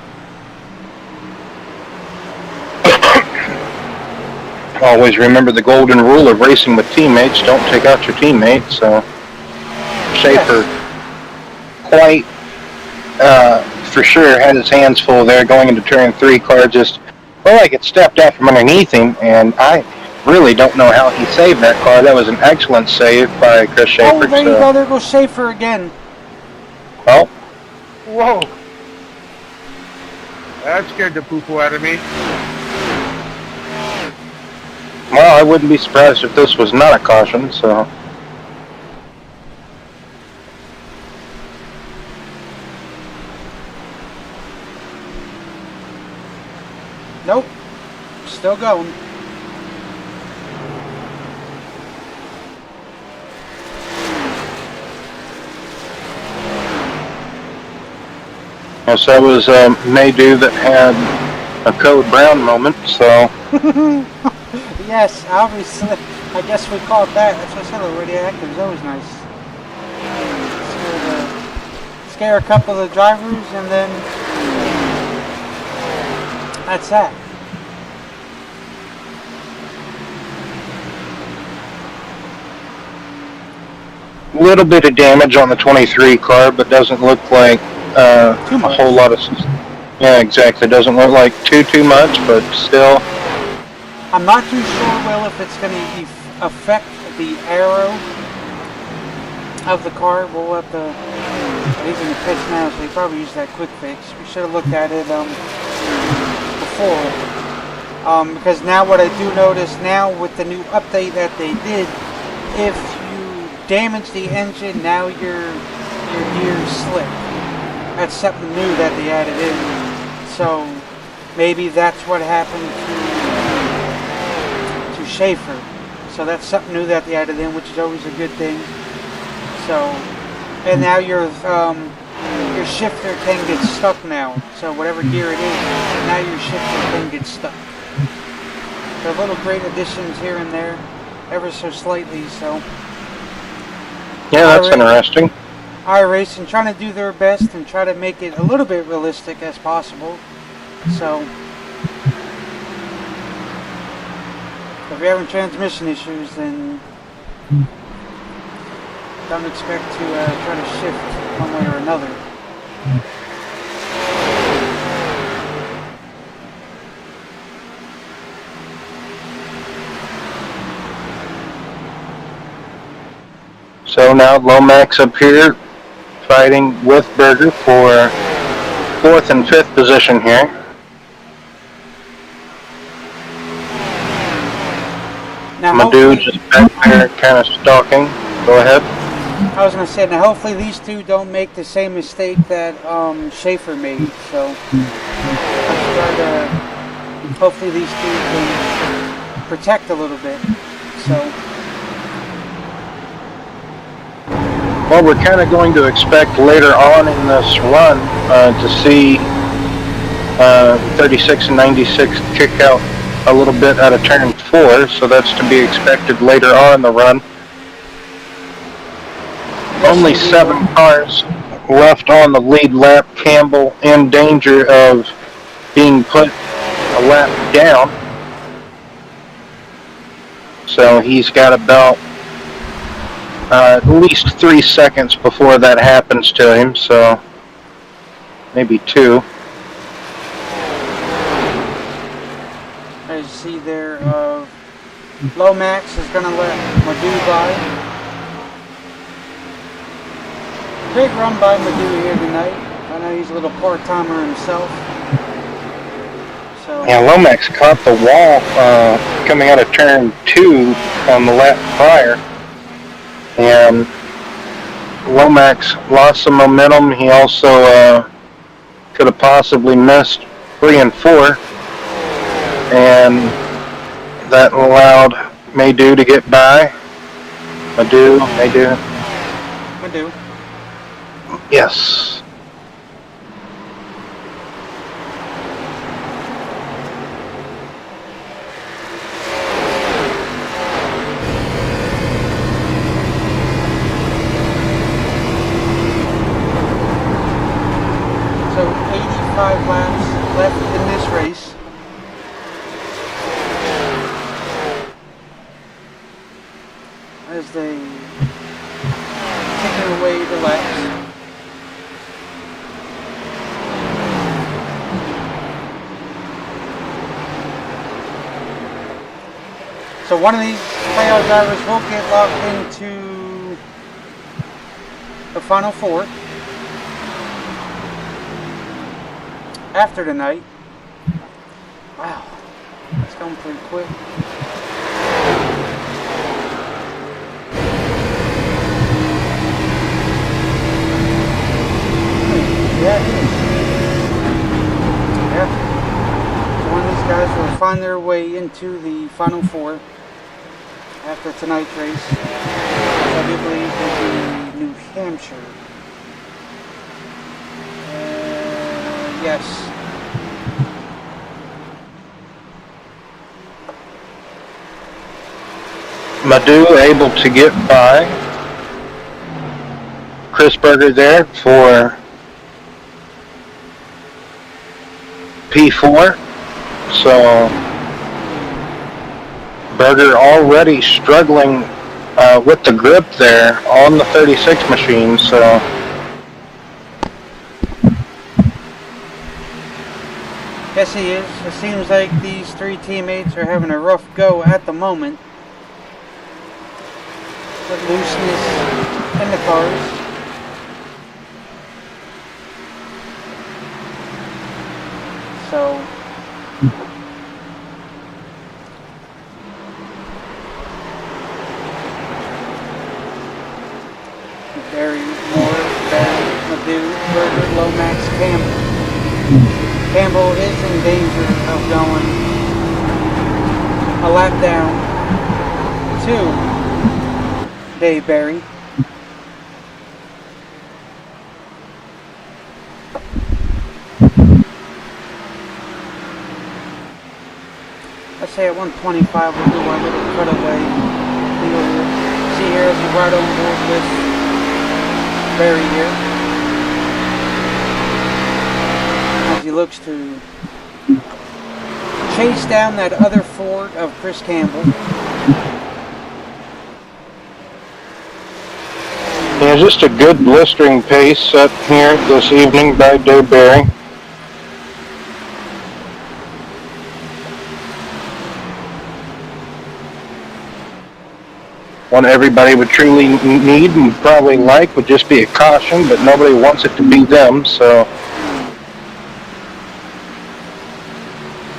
Always remember the golden rule of racing with teammates. Don't take out your teammates. So Schaefer quite for sure had his hands full there going into turn 3. Car just, well, like it stepped out from underneath him, and I really don't know how he saved that car. That was an excellent save by Chris Schaefer. oh, there you go. There goes Schaefer again. Well, Whoa. That scared the poo-poo out of me. well, I wouldn't be surprised if this was not a caution, so. Nope. Still going. So that was Maydew that had a Code Brown moment, so. Yes, obviously. I guess we caught that. That's what I said, already active is always nice. Scare a couple of drivers and then that's that. Little bit of damage on the 23 car, but doesn't look like a whole lot of. Yeah, exactly. Doesn't look like too much, but still. I'm not too sure, Will, if it's going to affect the aero of the car. We'll have to. He's in the pits now, so he probably used that quick fix. We should have looked at it before. Because now what I do notice now with the new update that they did, if you damage the engine, now your gears slip. That's something new that they added in. So maybe that's what happened to Schaefer. So that's something new that they added in, which is always a good thing. So, and now your shifter can get stuck now. So whatever gear it is, now your shifter can get stuck. So little great additions here and there, ever so slightly. So Yeah, that's interesting. iRacing trying to do their best and try to make it a little bit realistic as possible. So if you're having transmission issues, then don't expect to try to shift one way or another. So now Lomax up here fighting with Berger for 4th and 5th position here. Now, Madhu just back there kind of stalking. Go ahead. I was going to say, now hopefully these two don't make the same mistake that Schaefer made. So let's try to, hopefully these two can protect a little bit. So. Well, we're kind of going to expect later on in this run to see 36 and 96 kick out a little bit out of turn 4, so that's to be expected later on in the run. Only 7 cars left on the lead lap. Campbell in danger of being put a lap down. So he's got about at least 3 seconds before that happens to him, so maybe 2. As you see there, Lomax is going to let Madhu by. Great run by Madhu here tonight. I know he's a little part-timer himself. So. Yeah, Lomax caught the wall coming out of turn 2 on the lap prior. And Lomax lost some momentum. He also could have possibly missed 3 and 4. And that allowed Madhu to get by. Madhu. Yes. So 85 laps left in this race. As they taking away the laps. So one of these playoff drivers will get locked into the final 4 after tonight. Wow, it's going pretty quick. Yeah, it is. Yeah. So one of these guys will find their way into the final 4 after tonight's race. I do believe will be New Hampshire. Yes. Madhu able to get by. Chris Berger there for P4. So Berger already struggling with the grip there on the 36 machine. So yes, he is. It seems like these 3 teammates are having a rough go at the moment. With looseness in the cars. So Madhu, Berger, Lomax, Campbell. Campbell is in danger of going a lap down. to Dave Barry. I say at 125 we'll do our little cutaway deal here. See here as we ride on board with Barry here, as he looks to chase down that other Ford of Chris Campbell. Yeah, just a good blistering pace set here this evening by Dave Barry. One everybody would truly need and probably like would just be a caution, but nobody wants it to be them, so.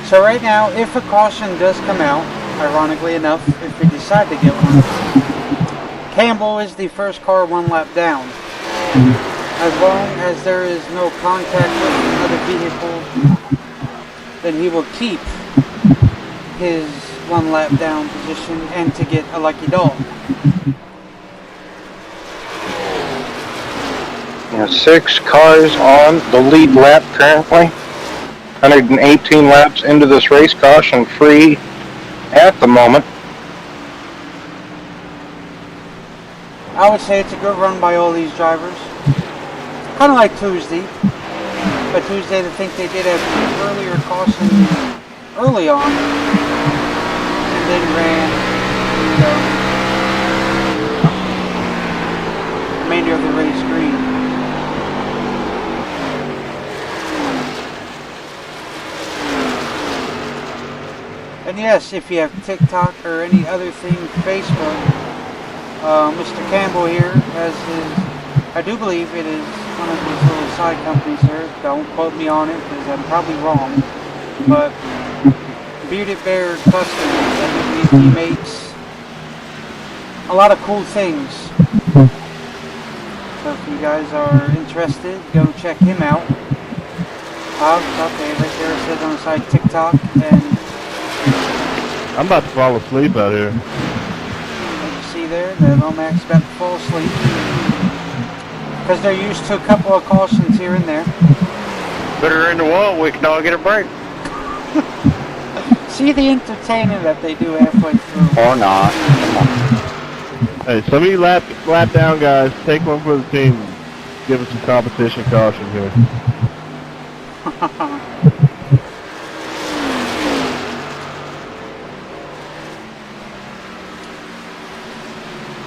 So right now, if a caution does come out, ironically enough, if we decide to get one, Campbell is the first car 1 lap down. As long as there is no contact with another vehicle, then he will keep his 1 lap down position and to get a lucky dog. Yeah, 6 cars on the lead lap currently. 118 laps into this race, caution free at the moment. I would say it's a good run by all these drivers. Kind of like Tuesday. But Tuesday, I think they did have 2 earlier cautions early on. And then ran the remainder of the race green. And yes, if you have TikTok or any other thing, Facebook, Mr. Campbell here has his, I do believe it is one of his little side companies here. Don't quote me on it because I'm probably wrong. But Bearded Bear Customs, I do believe he makes a lot of cool things. So if you guys are interested, go check him out. Okay, right there it says on the side TikTok, and I'm about to fall asleep out here. as you see there, the Lomax about to fall asleep. Because they're used to a couple of cautions here and there. Put her in the wall, we can all get a break. See the entertaining that they do halfway through. Or not. Come on. Hey, some of you lap down guys, take one for the team. Give us some competition caution here.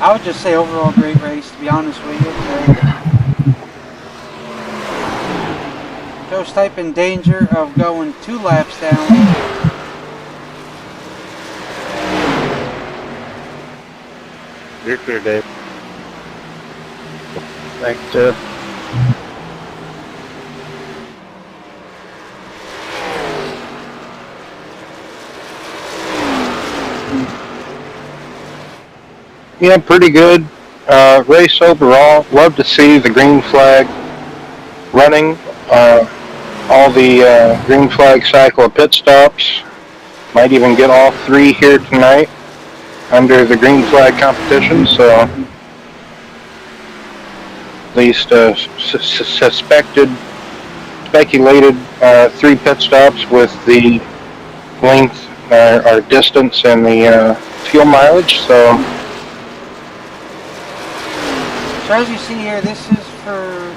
I would just say overall great race, to be honest with you. Joe Stipe in danger of going 2 laps down. You're clear, Dave. Thanks, Jeff. Yeah, pretty good race overall. Love to see the green flag running. All the green flag cycle of pit stops. Might even get all 3 here tonight under the green flag competition. So at least speculated 3 pit stops with the length or distance and the fuel mileage. So as you see here, this is for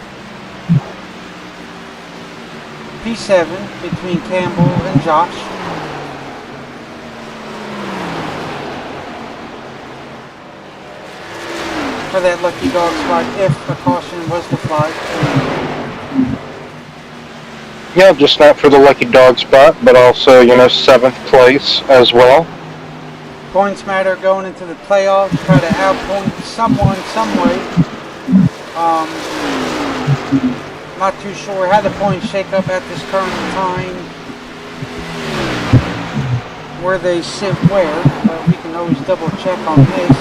P7 between Campbell and Josh. For that lucky dog spot, if a caution was to fly. yeah, just not for the lucky dog spot, but also, 7th place as well. Points matter going into the playoffs. Try to outpoint someone, some way. Not too sure how the points shake up at this current time, where they sit where, but we can always double check on this.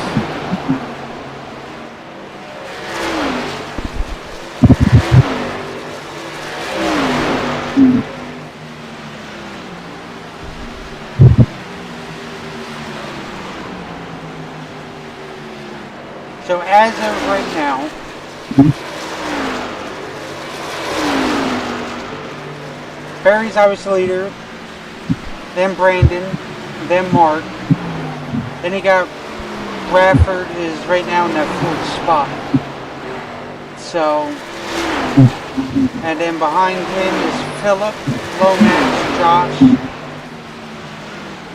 So as of right now, Barry's obviously the leader, then Brandon, then Mark. Then he got Bradford is right now in that 4th spot. So, and then behind him is Philip, Lomax, Josh,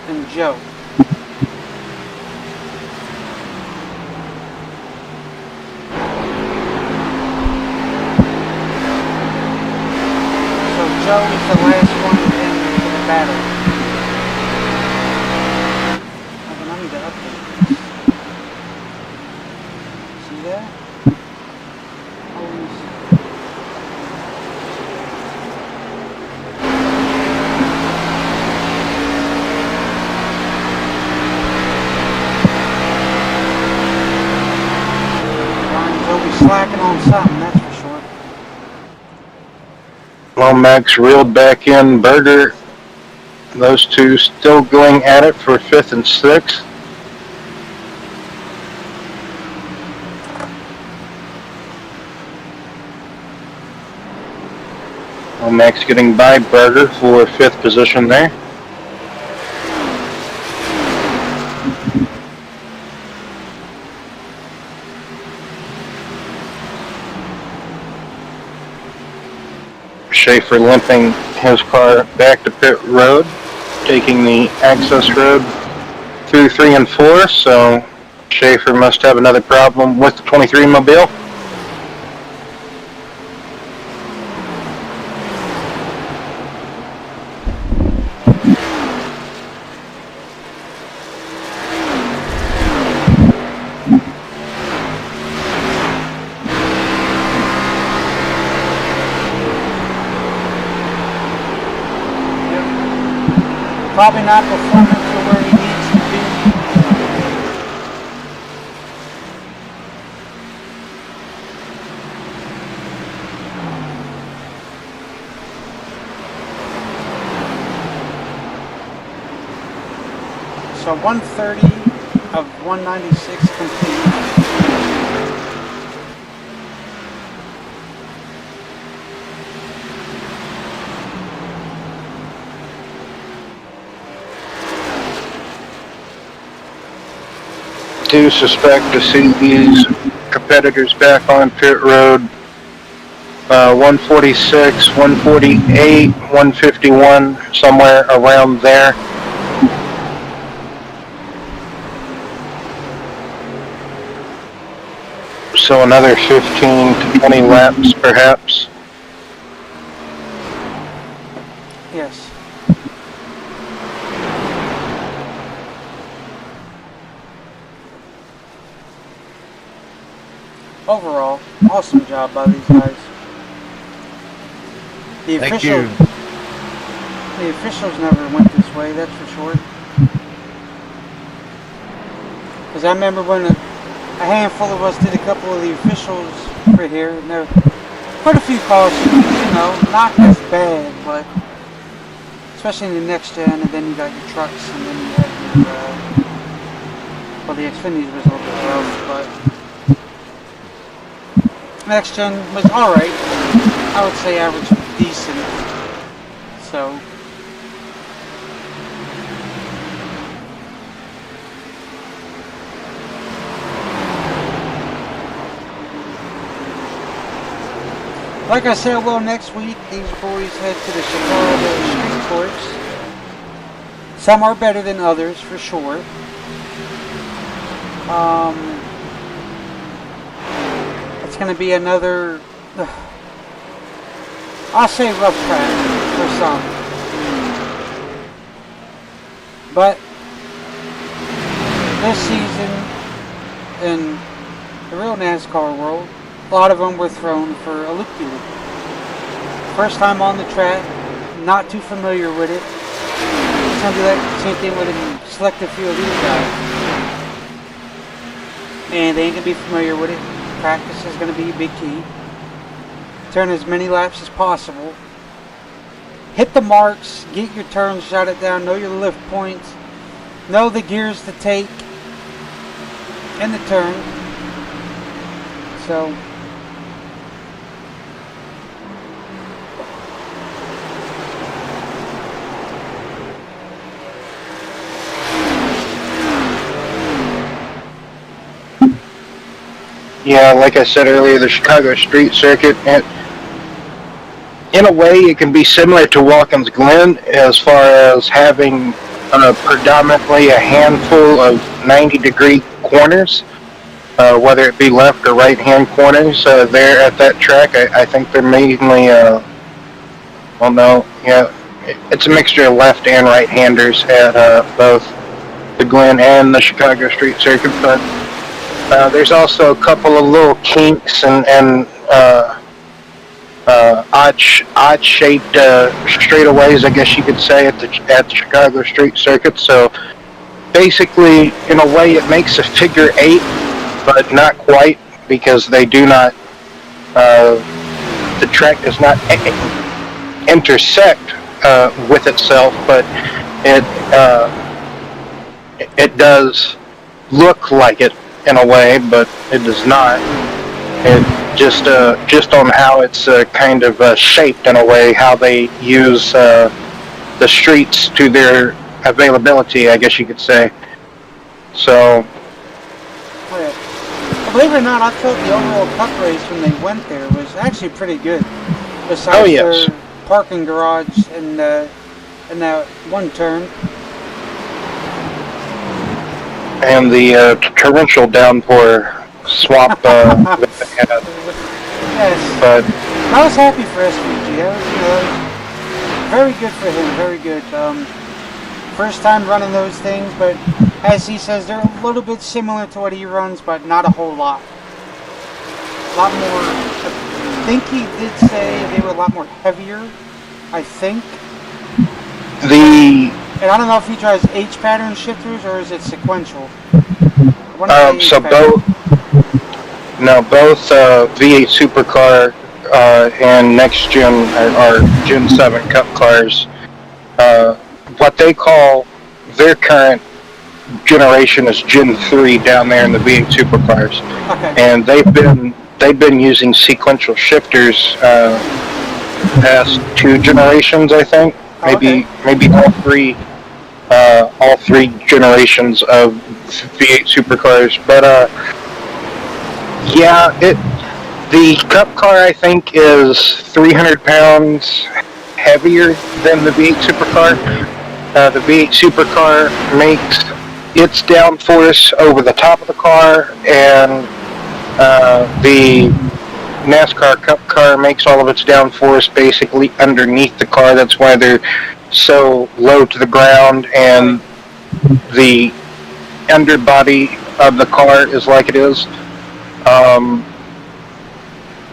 and Joe. So Joe is the last one in for the battle. I need to update this. See that? Slacking on something, that's for sure. Lomax reeled back in Berger. Those two still going at it for 5th and 6th. Lomax getting by Berger for 5th position there. Schaefer limping his car back to pit road, taking the access road through 3 and 4, so Schaefer must have another problem with the 23 mobile. Probably not performing to where he needs to be. So 130 of 196 complete. Do suspect to see these competitors back on pit road. 146, 148, 151, somewhere around there. So another 15 to 20 laps perhaps. Yes. Overall, awesome job by these guys. The officials never went this way, that's for sure. Because I remember when a handful of us did a couple of the officials right here, and there were quite a few cautions, you know, not as bad, but especially in the next gen, and then you got your trucks, and then you had your, well, the Xfinities was a little bit rough, but next gen was alright. I would say average decent. So like I said, well, next week these boys head to the Chicago street courts. Some are better than others, for sure. It's going to be another, I'll say rough track for some. But this season, in the real NASCAR world, a lot of them were thrown for a loop-de-loop. First time on the track, not too familiar with it. It's going to be like the same thing with a selected few of these guys. And they ain't going to be familiar with it. Practice is going to be a big key. Turn as many laps as possible. Hit the marks, get your turns, shot it down, know your lift points, know the gears to take in the turn. So. Yeah, like I said earlier, the Chicago Street Circuit, in a way, it can be similar to Watkins Glen as far as having predominantly a handful of 90-degree corners, whether it be left or right-hand corners. There at that track, I think they're mainly, well, no, yeah, it's a mixture of left and right-handers at both the Glen and the Chicago Street Circuit, but there's also a couple of little kinks and odd-shaped straightaways, I guess you could say, at the Chicago Street Circuit. So basically, in a way, it makes a figure 8, but not quite, because they do not. The track does not intersect with itself, but it does look like it in a way, but it does not. It just on how it's kind of shaped in a way, how they use the streets to their availability, I guess you could say. So. Believe it or not, I thought the overall cup race when they went there was actually pretty good. Besides their parking garage and that one turn. And the torrential downpour swamp that they had. Yes. But I was happy for SVG. Very good for him. Very good. First time running those things, but as he says, they're a little bit similar to what he runs, but not a whole lot. A lot more. I think he did say they were a lot more heavier. I think. And I don't know if he drives H pattern shifters or is it sequential. So both V8 Supercar and next gen or Gen 7 Cup cars, what they call their current generation is Gen 3 down there in the V8 Supercars. Okay. And they've been using sequential shifters past 2 generations, I think. Maybe all three generations of V8 Supercars. But the Cup car I think is 300 pounds heavier than the V8 Supercar. The V8 Supercar makes its downforce over the top of the car, and the NASCAR Cup car makes all of its downforce basically underneath the car. That's why they're so low to the ground, and the underbody of the car is like it is.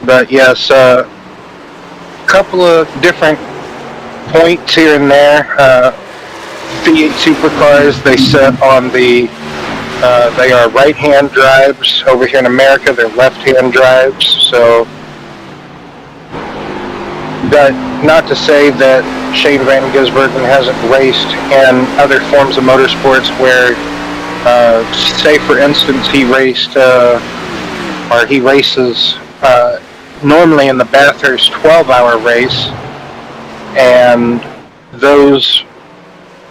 But yes, a couple of different points here and there. V8 Supercars, they set on the they are right-hand drives. Over here in America, they're left-hand drives. So, that not to say that Shane Van Gisbergen hasn't raced in other forms of motorsports where, say for instance, he races normally in the Bathurst 12-hour race, and those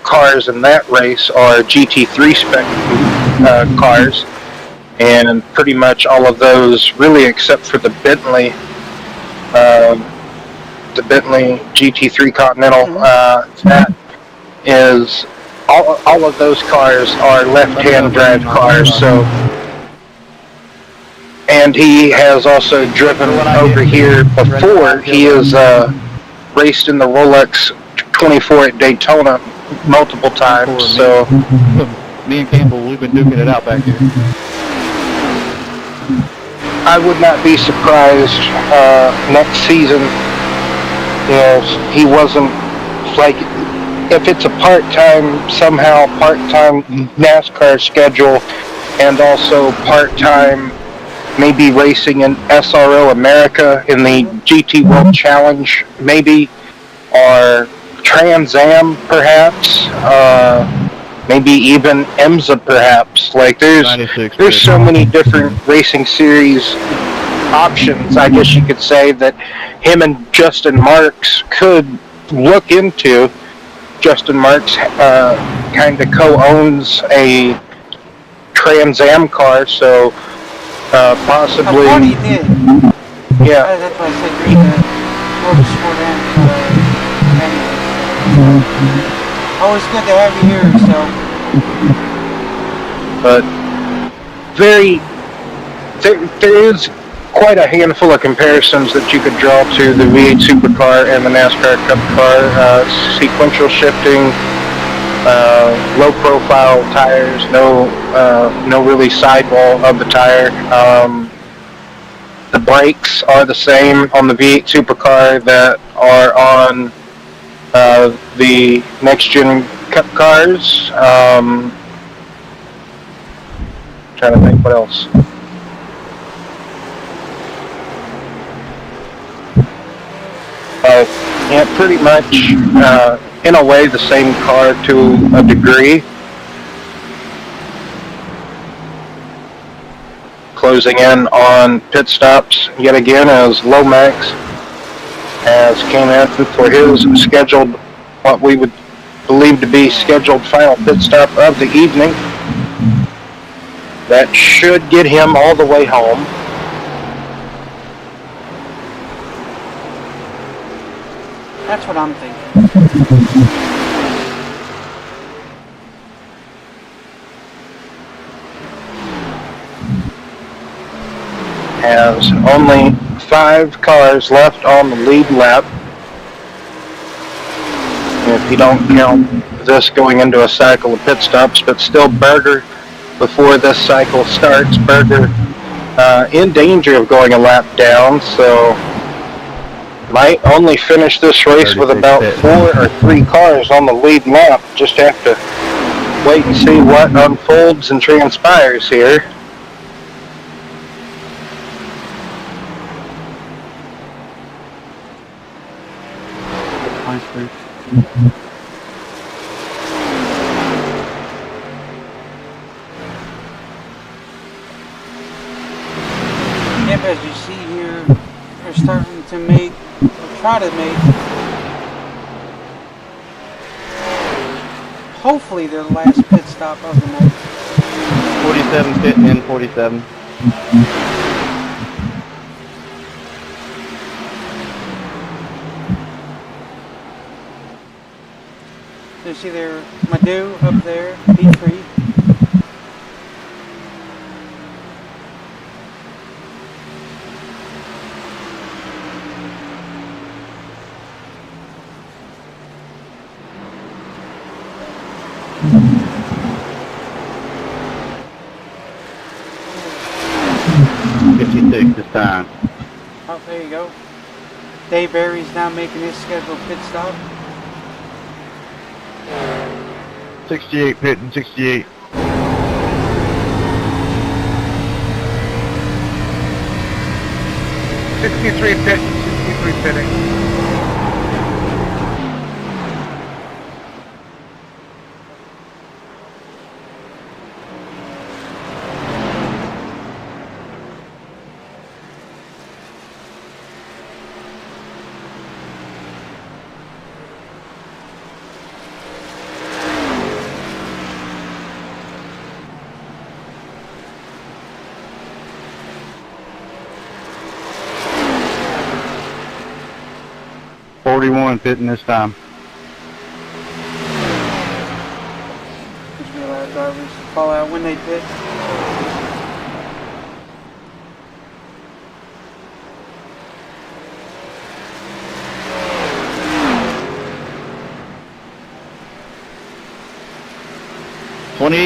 cars in that race are GT3 spec cars, and pretty much all of those, really except for the Bentley GT3 Continental, that is all of those cars are left-hand drive cars. So, and he has also driven over here before. He has raced in the Rolex 24 at Daytona multiple times. So me and Campbell, we've been duking it out back here. I would not be surprised next season if he wasn't, like, if it's a part-time NASCAR schedule, and also part-time maybe racing in SRO America in the GT World Challenge, maybe, or Trans Am perhaps, maybe even IMSA perhaps. Like there's so many different racing series options, I guess you could say, that him and Justin Marks could look into. Justin Marks kind of co-owns a Trans Am car, so possibly. I thought he did. Yeah. That's why I said you're the World Sport anyway. Always good to have you here, so. But there is quite a handful of comparisons that you could draw to the V8 Supercar and the NASCAR Cup car. Sequential shifting, low profile tires, no really sidewall of the tire. The brakes are the same on the V8 Supercar that are on the next gen Cup cars. Trying to think what else. Yeah, pretty much, in a way, the same car to a degree. Closing in on pit stops yet again as Lomax has came in for his scheduled, what we would believe to be scheduled final pit stop of the evening. That should get him all the way home. That's what I'm thinking. Has only 5 cars left on the lead lap. If you don't count this going into a cycle of pit stops, but still Berger, before this cycle starts, Berger in danger of going a lap down, so might only finish this race with about 4 or 3 cars on the lead lap. Just have to wait and see what unfolds and transpires here. Yep, as you see here, they're starting to make, or try to make, hopefully their last pit stop of the night. 47 pitting in 47. So you see there, Madu up there, P3. This time. Oh, there you go. Dave Barry's now making his scheduled pit stop. 68 pitting, 68. pitting. Pitting this time. Just realize drivers call out when they pit.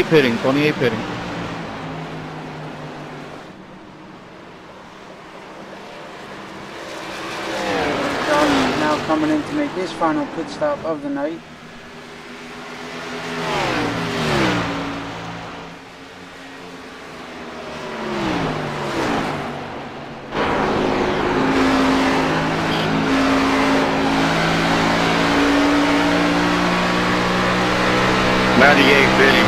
Pitting. 28 pitting. Coming in to make his final pit stop of the night. Pitting.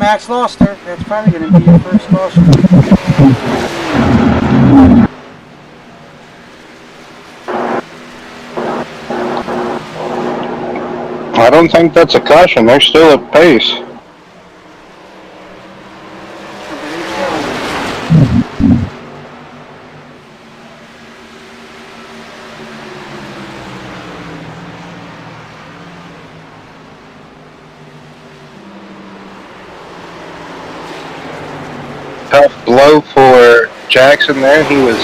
Lomax lost her. That's probably going to be your first caution. I don't think that's a caution. They're still at pace. Tough blow for Jackson there. He was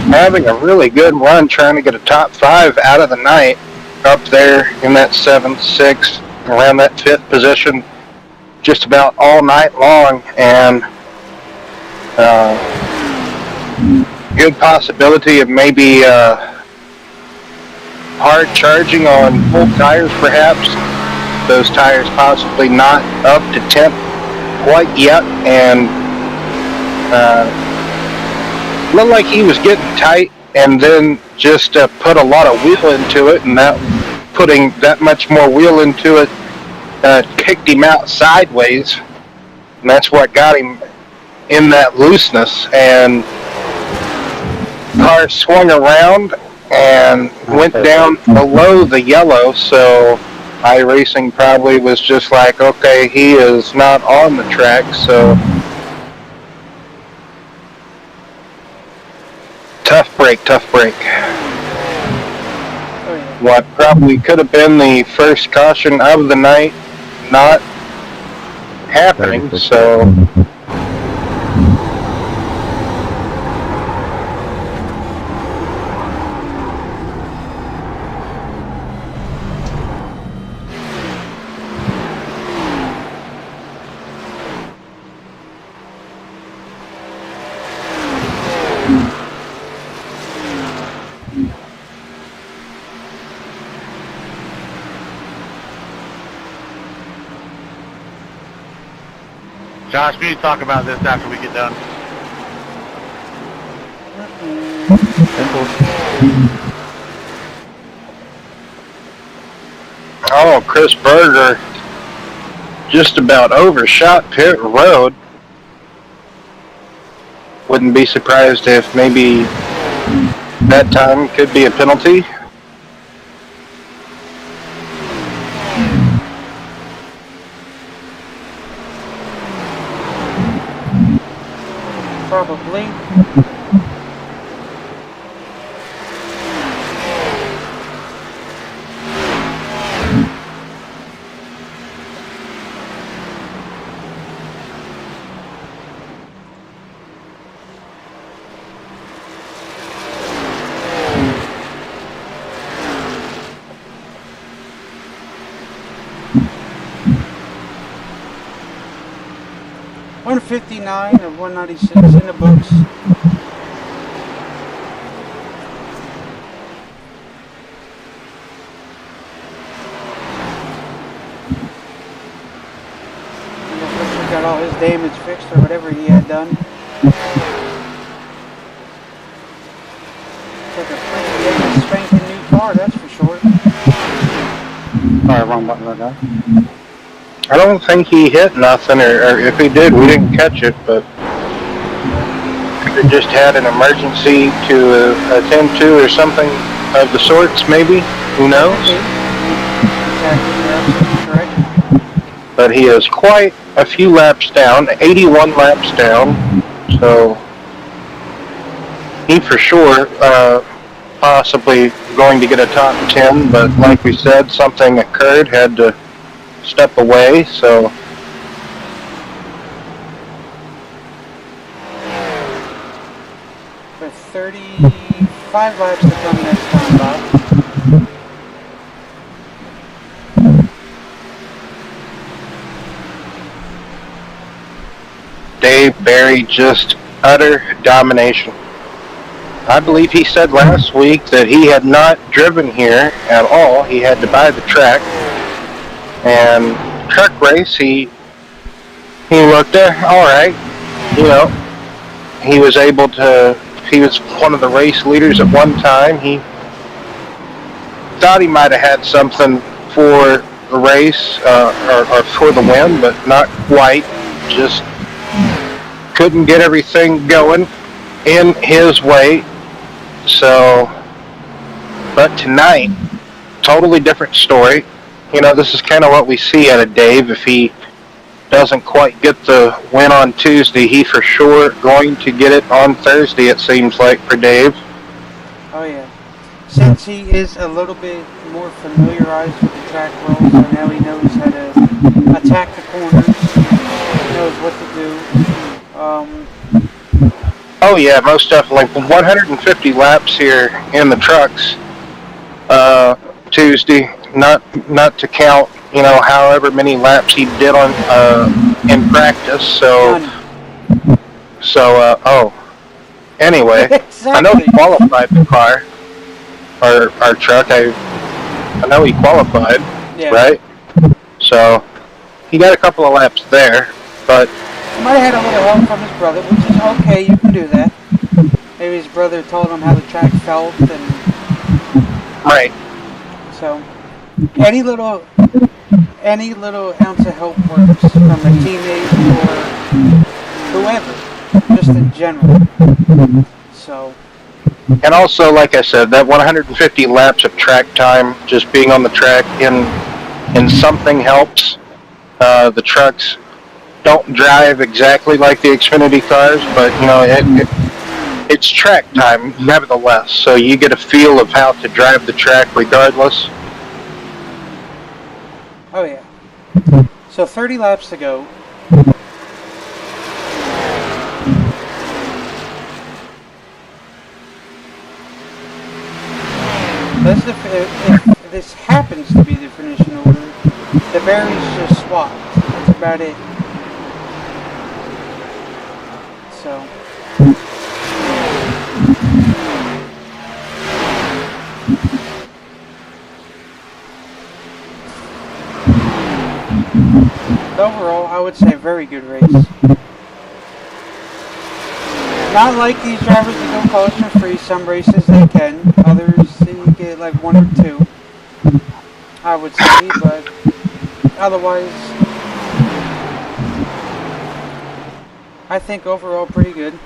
having a really good run trying to get a top 5 out of the night up there in that 7th, 6th, around that 5th position just about all night long, and good possibility of maybe hard charging on full tires perhaps. Those tires possibly not up to temp quite yet, and looked like he was getting tight, and then just put a lot of wheel into it, and that putting that much more wheel into it kicked him out sideways, and that's what got him in that looseness, and car swung around and went down below the yellow, so iRacing probably was just like, okay, he is not on the track, so tough break. What probably could have been the first caution of the night, not happening, so Josh, we need to talk about this after we get done. oh, Chris Berger just about overshot pit road. Wouldn't be surprised if maybe that time could be a penalty. Probably. $159 of 196 in the books. He got all his damage fixed or whatever he had done. It's like a pretty spanking new car, that's for sure. Sorry, wrong button right now. I don't think he hit nothing, or if he did, we didn't catch it, but could have just had an emergency to attend to or something of the sorts, maybe. Who knows? Exactly, you're absolutely correct. But he is quite a few laps down, 81 laps down, so he for sure possibly going to get a top 10, but like we said, something occurred, had to step away, so with 35 laps to come next time, Bob. Dave Barry just utter domination. I believe he said last week that he had not driven here at all. He had to buy the track. And truck race, he looked all right. You know, he was able to. He was one of the race leaders at one time. He thought he might have had something for the race, or for the win, but not quite. Just couldn't get everything going in his way. So, but tonight, totally different story. You know, this is kind of what we see out of Dave. If he doesn't quite get the win on Tuesday, he for sure going to get it on Thursday, it seems like, for Dave. Oh yeah. Since he is a little bit more familiarized with the track well, so now he knows how to attack the corners, he knows what to do. Oh yeah, most definitely. 150 laps here in the trucks Tuesday, not to count, you know, however many laps he did on in practice. Anyway, Exactly. I know he qualified the car, our truck. I know he qualified, Yeah. right? So he got a couple of laps there, but He might have had a little help from his brother, which is okay, you can do that. Maybe his brother told him how the track felt, and right. so any little ounce of help works from a teammate or whoever, just in general. So, And also, like I said, that 150 laps of track time, just being on the track in something helps. The trucks don't drive exactly like the Xfinity cars, but you know it's track time nevertheless. So you get a feel of how to drive the track regardless. oh yeah. So 30 laps to go. If this happens to be the finishing order, the berries just swapped. That's about it. So. Overall, I would say very good race. Not like these drivers that go caution free. Some races they can, others you get like 1 or 2. I would say, but otherwise, I think overall pretty good.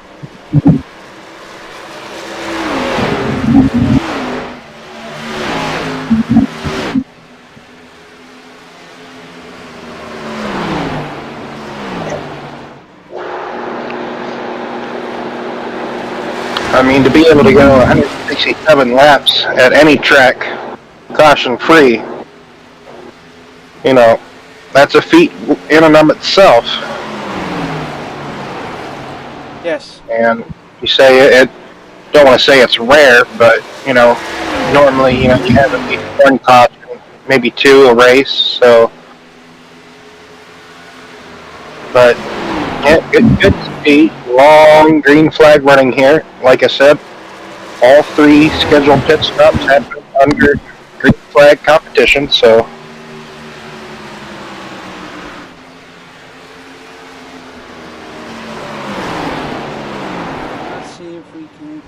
I mean, to be able to go 167 laps at any track, caution free, you know, that's a feat in and of itself. Yes. And you say it, don't want to say it's rare, but you know, normally, you know, you have at least 1 caution, maybe 2 a race. So, but yeah, good to see. Long green flag running here. Like I said, all 3 scheduled pit stops happen under green flag competition. So. Let's see if we can.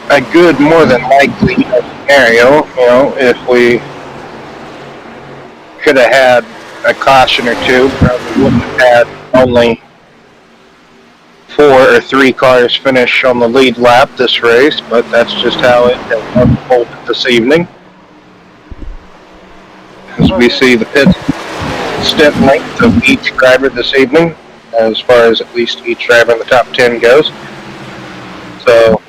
A good, more than likely scenario, you know, if we could have had a caution or 2, probably wouldn't have had only 4 or 3 cars finish on the lead lap this race, but that's just how it unfolded this evening. As we see the pit stint length of each driver this evening, as far as at least each driver in the top 10 goes. So,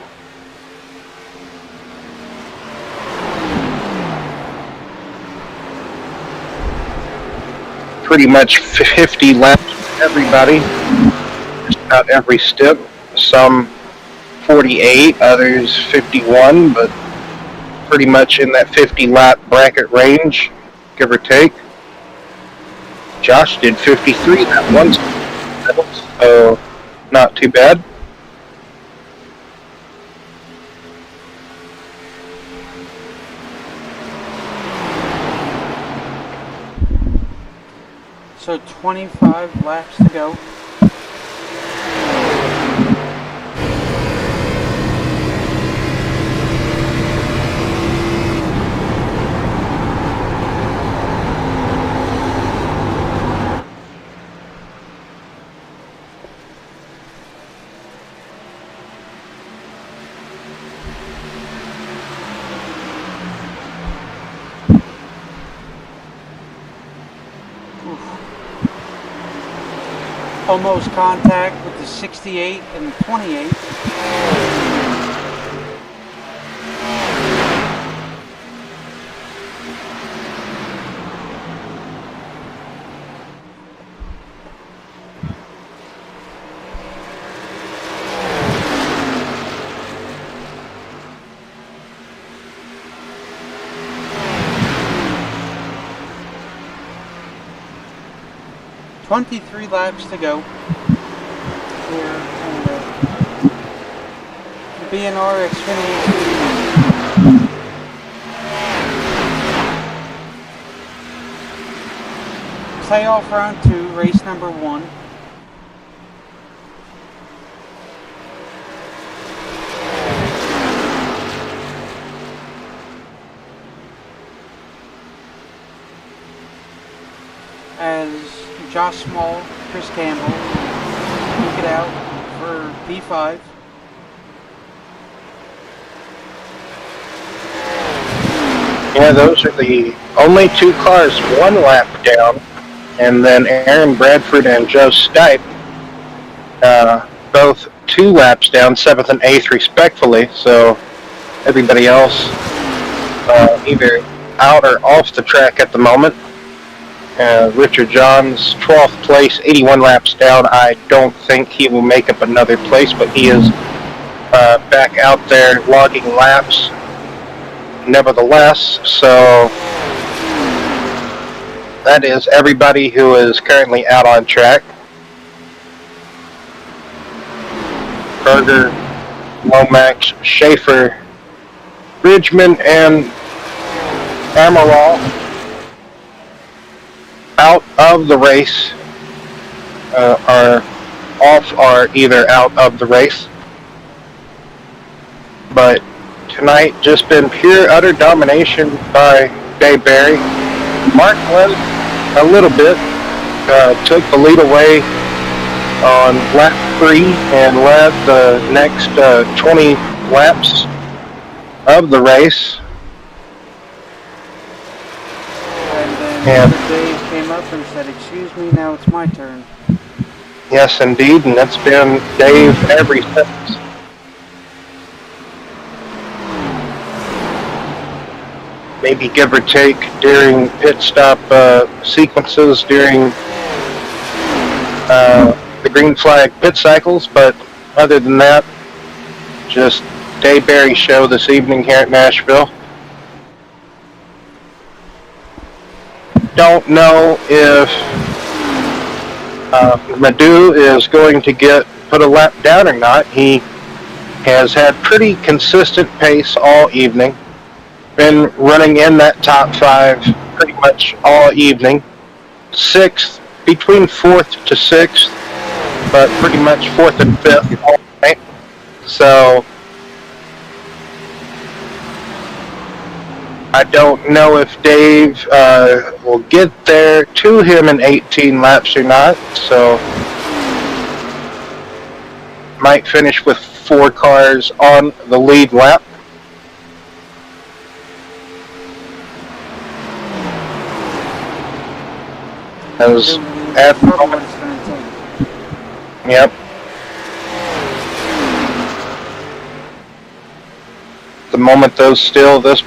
pretty much 50 laps for everybody, just about every stint. Some 48, others 51, but pretty much in that 50 lap bracket range, give or take. Josh did 53 that one, so not too bad. So 25 laps to go. Almost contact with the 68 and 28. .23 laps to go here in the BNR Xfinity Series. Playoff round 2, race number 1. As Josh Small, Chris Campbell, duke it out for P5. Yeah, those are the only two cars 1 lap down, and then Aaron Bradford and Joe Stipe, both 2 laps down, 7th and 8th respectfully, so everybody else either out or off the track at the moment. Richard Johns, 12th place, 81 laps down. I don't think he will make up another place, but he is back out there logging laps nevertheless. So that is everybody who is currently out on track. Berger, Lomax, Schaefer, Bridgman, and Amaral out of the race, are either out of the race. But tonight just been pure utter domination by Dave Barry. Mark led a little bit, took the lead away on lap 3 and led the next 20 laps of the race. And then Dave came up and said, "Excuse me, now it's my turn." Yes, indeed, and that's been Dave every since. Maybe give or take during pit stop sequences during the green flag pit cycles, but other than that, just Dave Barry show this evening here at Nashville. Don't know if Madhu is going to put a lap down or not. He has had pretty consistent pace all evening. Been running in that top 5 pretty much all evening. 6th, between 4th to 6th, but pretty much 4th and 5th all night. So I don't know if Dave will get there to him in 18 laps or not, so might finish with 4 cars on the lead lap. As at the moment, yep. The moment, though, still this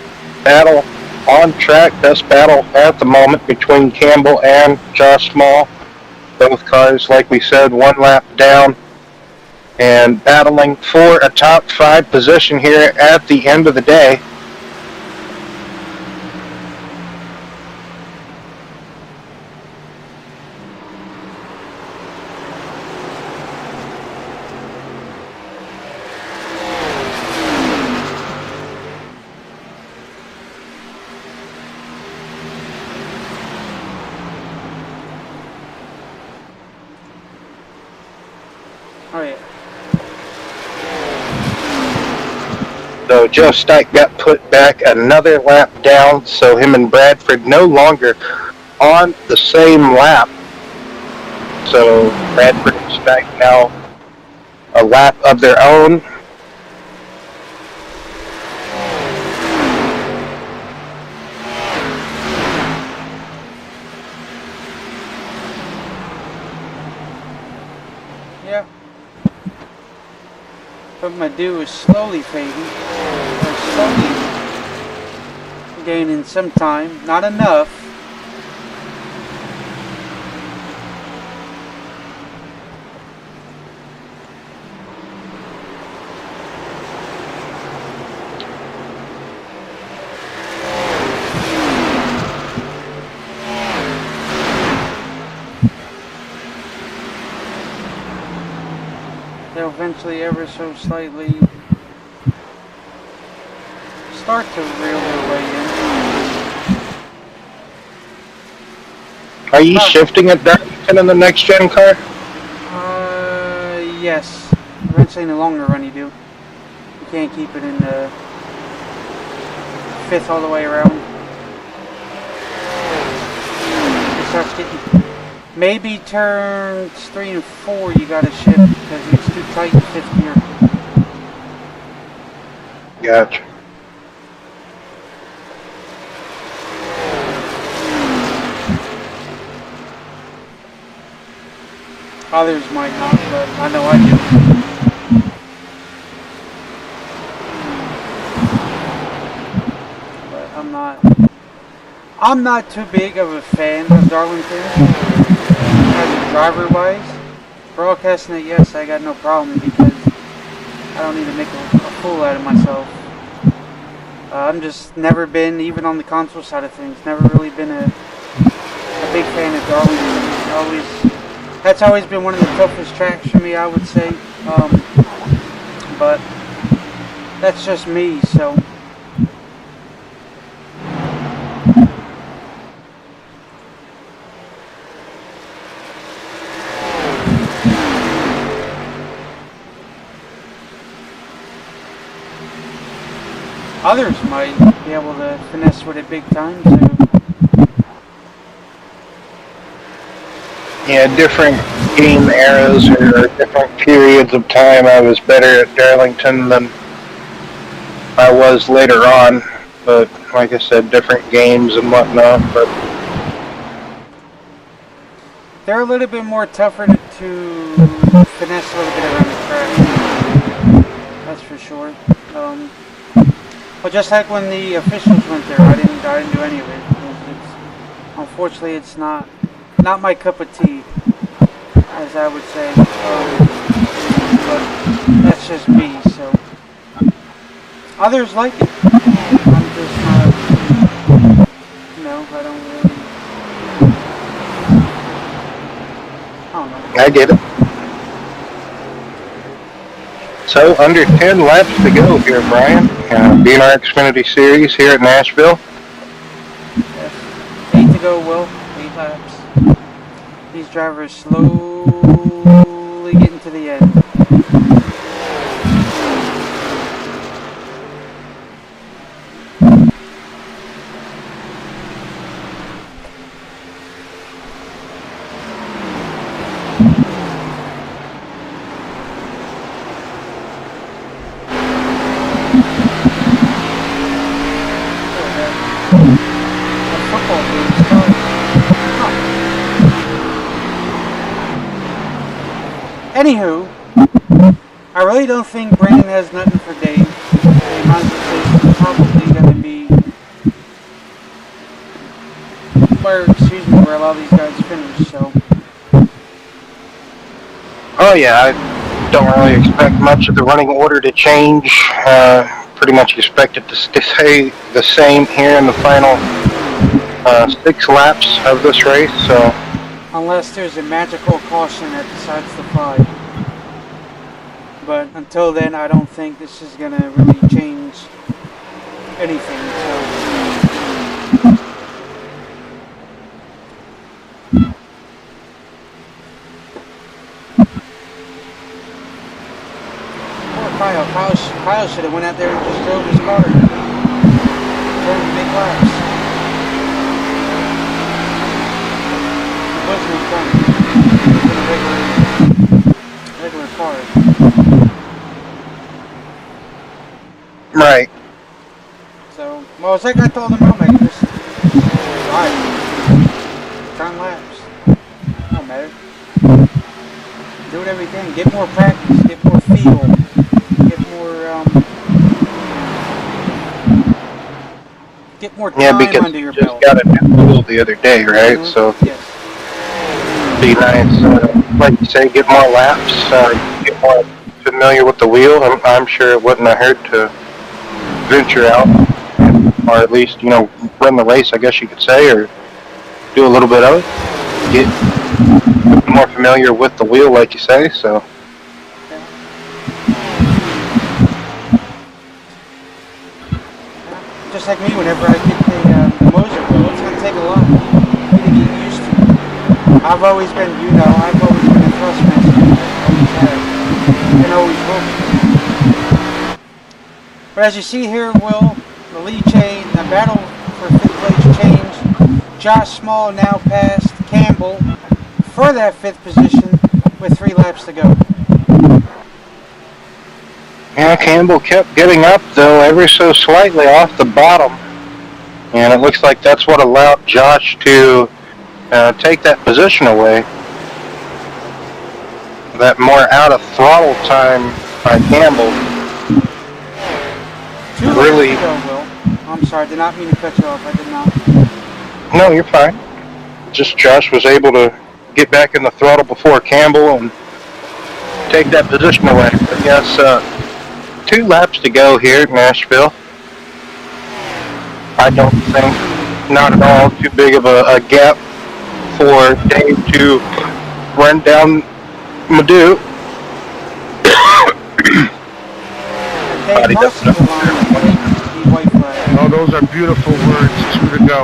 battle on track, best battle at the moment between Campbell and Josh Small. Both cars, like we said, 1 lap down and battling for a top 5 position here at the end of the day. Oh yeah. So Joe Stipe got put back another lap down, so him and Bradford no longer on the same lap. So Bradford and Stipe now a lap of their own. Yeah. What my do is slowly fading. Or slowly gaining some time. Not enough. They'll eventually ever so slightly start to reel their way in. Are you shifting at Darlington in the next gen car? Yes. Eventually in the longer run you do. You can't keep it in the fifth all the way around. It starts getting... Maybe turns 3 and 4 you gotta shift because it's too tight in fifth gear. Gotcha. Others might not, but I know I do. But I'm not too big of a fan of Darlington. As a driver wise, broadcasting it, yes, I got no problem because I don't need to make a fool out of myself. I'm just never been, even on the console side of things, never really been a big fan of Darlington. That's always been one of the toughest tracks for me, I would say. But that's just me, so. Others might be able to finesse with it big time, so. Yeah, different game eras or different periods of time I was better at Darlington than I was later on. But like I said, different games and whatnot. But they're a little bit more tougher to finesse a little bit around the track. That's for sure. But just like when the officials went there, I didn't do any of it. Unfortunately, it's not my cup of tea, as I would say. But that's just me. So others like it. I'm just not. I don't really. I don't know. I get it. So, under 10 laps to go here, Brian. BNR Xfinity Series here at Nashville. Yes. 8 to go, Will. 8 laps. These drivers slowly getting to the end. Anywho, I really don't think Brandon has nothing for Dave. My decision is probably going to be where a lot of these guys finish. So. Oh yeah, I don't really expect much of the running order to change. Pretty much expect it to stay the same here in the final 6 laps of this race. So. Unless there's a magical caution that decides to fly. But until then, I don't think this is going to really change anything. So. Kyle. Kyle should have went out there and just drove his car. Drove the big laps. It wasn't in front. It was in a regular car. Right. So, well, it's like I told him, I'm like, just drive. Turn laps. Don't matter. Do it every day. Get more practice. Get more feel. Get more time Yeah, because under your you just belt. got a new wheel the other day, right? Mhm. So Yes. be nice, like you say, get more laps, get more familiar with the wheel. I'm sure it wouldn't have hurt to venture out, or at least, run the race, I guess you could say, or do a little bit of it. Get more familiar with the wheel, like you say, so. Just like me, whenever I get the Moser wheel, it's going to take a lot for me to get used to. I've always been a thrust master. Always have. And always will be. But as you see here, Will, the lead change, the battle for 5th place changed. Josh Small now passed Campbell for that 5th position with 3 laps to go. Yeah, Campbell kept getting up, though, ever so slightly off the bottom. And it looks like that's what allowed Josh to take that position away. That more out of throttle time by Campbell. 2 Really? laps to go, Will. I'm sorry, I did not mean to cut you off. I did not. No, you're fine. Just Josh was able to get back in the throttle before Campbell and take that position away. But yes, 2 laps to go here at Nashville. I don't think, not at all, too big of a gap for Dave to run down Madu. Dave Moss's along with the white flag. Oh, those are beautiful words. 2 to go.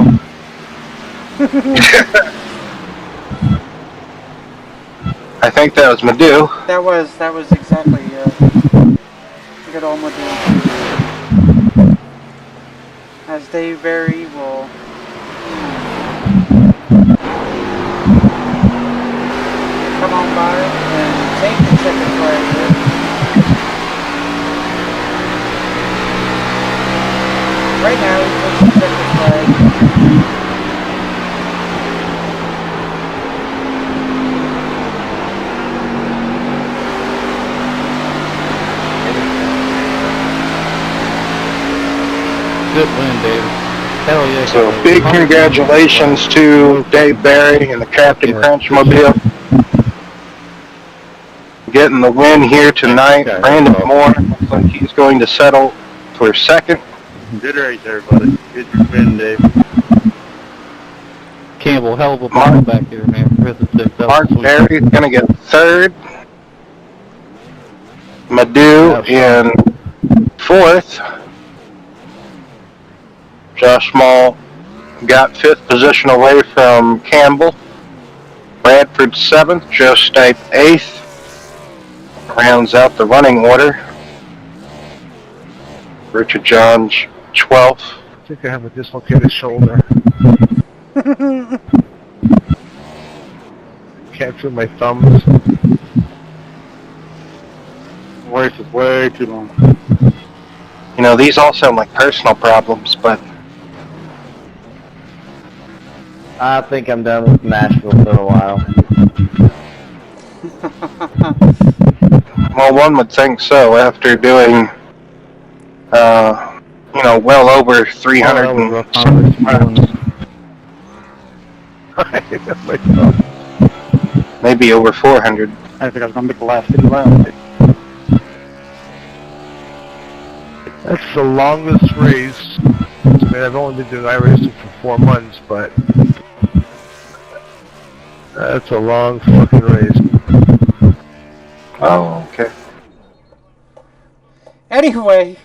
I think that was Madu. That was exactly good old Madu. As Dave Berry will come on by and take the checkered flag here. Right now he takes the checkered flag. Good win, David. Hell yeah. So big congratulations to Dave Barry and the Captain Crunch Mobile. Getting the win here tonight. Brandon Moore looks like he's going to settle for 2nd. Good race, everybody. Good win, Dave. Campbell, hell of a battle back there, man. 5th and 6th. That Mark was sweet. Barry is going to get 3rd. Madu in 4th. Josh Small got 5th position away from Campbell. Bradford 7th. Joe Stipe 8th. Rounds out the running order. Richard Johns 12th. I think I have a dislocated shoulder. Can't feel my thumbs. Race is way too long. These all sound like personal problems, but I think I'm done with Nashville for a while. well, one would think so after doing, well over 300 and some laps. Maybe over 400. I think I was going to make the last 50 laps. That's the longest race. I mean, I've only been doing iRacing for 4 months, but that's a long fucking race. Oh, okay. Anyway,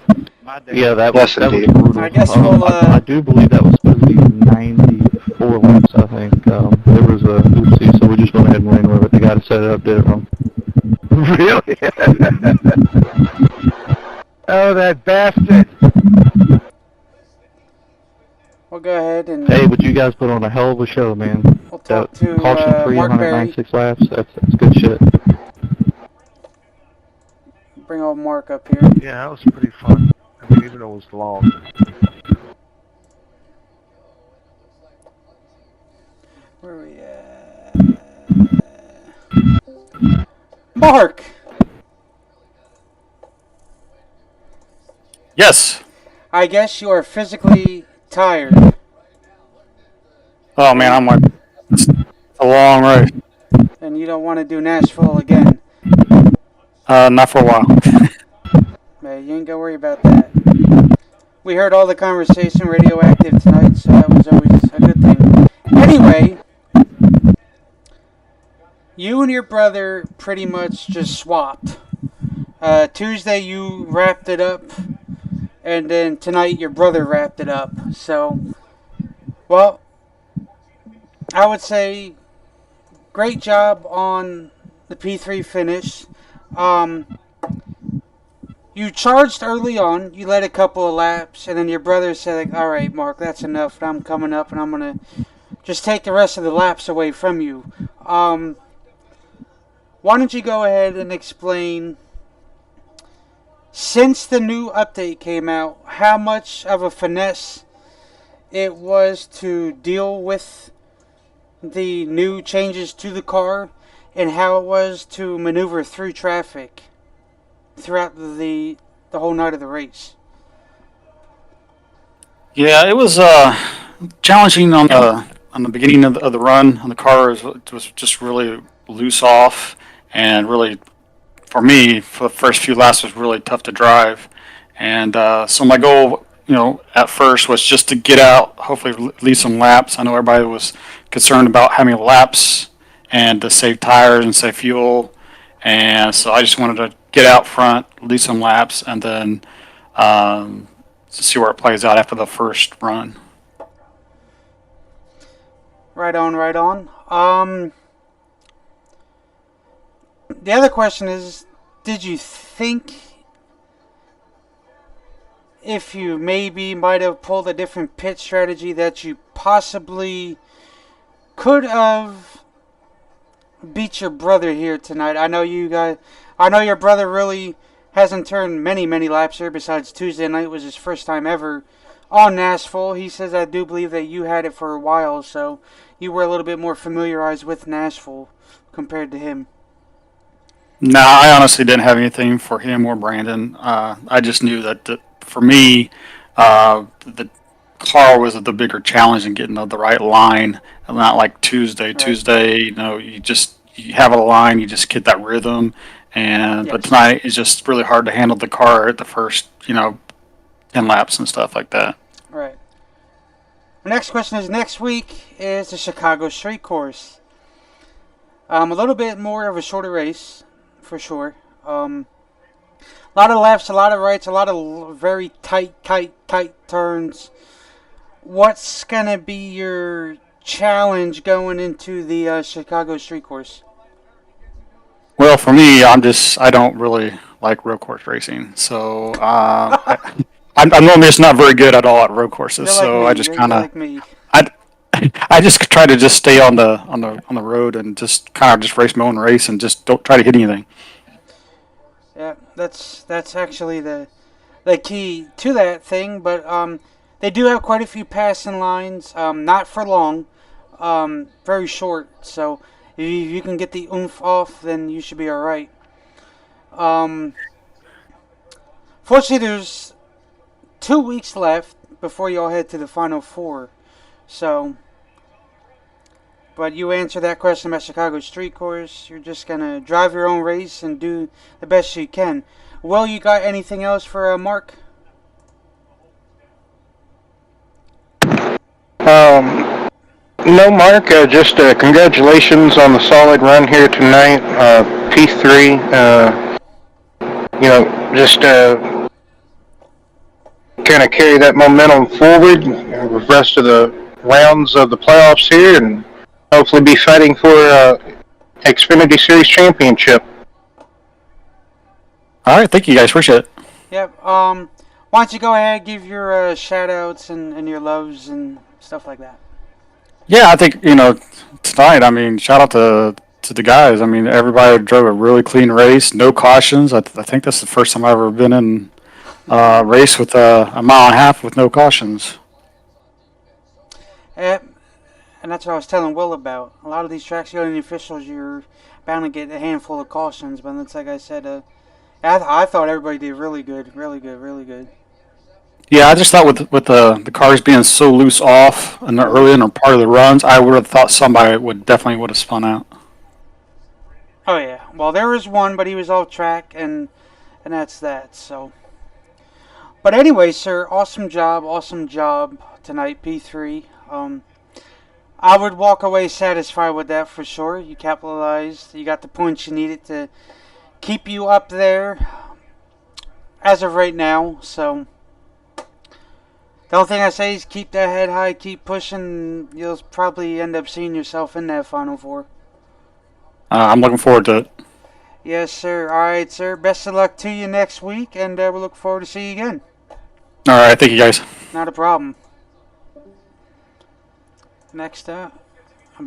Yeah, that Yes, was indeed. brutal. I guess we'll, I do believe that was supposed to be 94 laps, I think. There was a oopsie, so we just went ahead and ran with it. The guy that set it up did it wrong. Really? Oh, that bastard! We'll go ahead and Hey, but you guys put on a hell of a show, man. we'll talk to Caution free, Mark Berry. 196 laps. That's good shit. Bring old Mark up here. Yeah, that was pretty fun. I mean, even though it was long. Where are we at? Mark! Yes. I guess you are physically tired. Oh man, I'm like, it's a long race. And you don't want to do Nashville again. Not for a while. Man, you ain't gotta worry about that. We heard all the conversation radioactive tonight, so that was always a good thing. Anyway, you and your brother pretty much just swapped. Tuesday you wrapped it up, and then tonight your brother wrapped it up. So, well, I would say great job on the P3 finish. You charged early on, you led a couple of laps, and then your brother said, like, all right, Mark, that's enough. I'm coming up, and I'm going to just take the rest of the laps away from you. Why don't you go ahead and explain, since the new update came out, how much of a finesse it was to deal with the new changes to the car, and how it was to maneuver through traffic throughout the whole night of the race. Yeah, it was challenging on the beginning of the run. On the car, it was just really loose off, and really, for me, for the first few laps, was really tough to drive. And so my goal, at first was just to get out, hopefully lead some laps. I know everybody was concerned about how many laps and to save tires and save fuel. And so I just wanted to get out front, lead some laps, and then to see where it plays out after the first run. Right on, right on. The other question is, did you think if you maybe might have pulled a different pit strategy that you possibly could have beat your brother here tonight? I know your brother really hasn't turned many laps here, besides Tuesday night was his first time ever on Nashville. He says, I do believe that you had it for a while, so you were a little bit more familiarized with Nashville compared to him. No, I honestly didn't have anything for him or Brandon. I just knew that for me, the car was the bigger challenge in getting the right line, and not like Tuesday. Right. Tuesday, you have a line, you just get that rhythm, and yes. But tonight is just really hard to handle the car at the first, 10 laps and stuff like that. Right. The next question is, next week is the Chicago Street Course. A little bit more of a shorter race, for sure. A lot of lefts, a lot of rights, a lot of very tight turns. What's going to be your challenge going into the Chicago Street Course? Well, for me, I don't really like road course racing. So I'm normally just not very good at all at road courses. So I just kind of I just try to just stay on the road and just kind of just race my own race and just don't try to hit anything. Yeah, that's actually the key to that thing. But they do have quite a few passing lines. Not for long, very short. So if you can get the oomph off, then you should be all right. Fortunately, there's 2 weeks left before you all head to the Final Four. So, but you answer that question about Chicago Street Course. You're just going to drive your own race and do the best you can. Will, you got anything else for Mark? No, Mark, just congratulations on the solid run here tonight. P3, just kind of carry that momentum forward with the rest of the rounds of the playoffs here, and hopefully be fighting for Xfinity Series championship. All right, thank you guys, appreciate it. Yep. Why don't you go ahead, give your shout outs and your loves and stuff like that. Yeah, I think tonight. I mean, shout out to the guys. I mean, everybody drove a really clean race, no cautions. I think that's the first time I've ever been in a race with a mile and a half with no cautions. Yep. And that's what I was telling Will about. A lot of these tracks, you go to the officials, you're bound to get a handful of cautions. But it's like I said, I thought everybody did really good, really good, really good. Yeah, I just thought with the cars being so loose off in the early in or part of the runs, I would have thought somebody would have spun out. Oh yeah. Well, there was one, but he was off track, and that's that. So. But anyway, sir, awesome job tonight, P3. I would walk away satisfied with that for sure. You capitalized. You got the points you needed to keep you up there as of right now. So the only thing I say is keep that head high, keep pushing. You'll probably end up seeing yourself in that Final Four. I'm looking forward to it. Yes, sir. All right, sir. Best of luck to you next week, and we look forward to see you again. All right, thank you guys. Not a problem. Next up,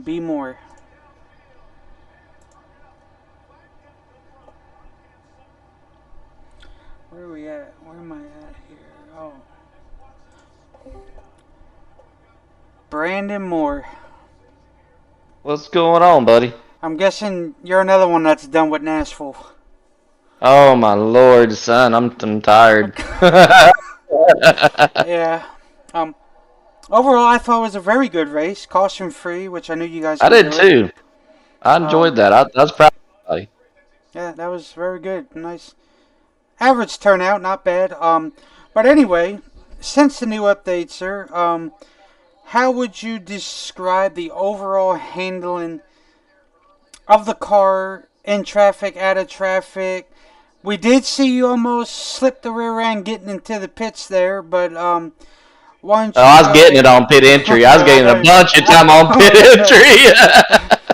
B More. Where are we at? Where am I at here? Oh. Brandon Moore. What's going on, buddy? I'm guessing you're another one that's done with Nashville. Oh my lord, son, I'm tired. Yeah. Overall, I thought it was a very good race, caution-free, which I knew you guys. I did too. I enjoyed that. I was proud of you. Yeah, that was very good. Nice. Average turnout, not bad. But anyway, since the new update, sir, how would you describe the overall handling of the car in traffic, out of traffic? We did see you almost slip the rear end getting into the pits there, but once I was getting it on pit entry. I was getting a bunch of time on pit entry.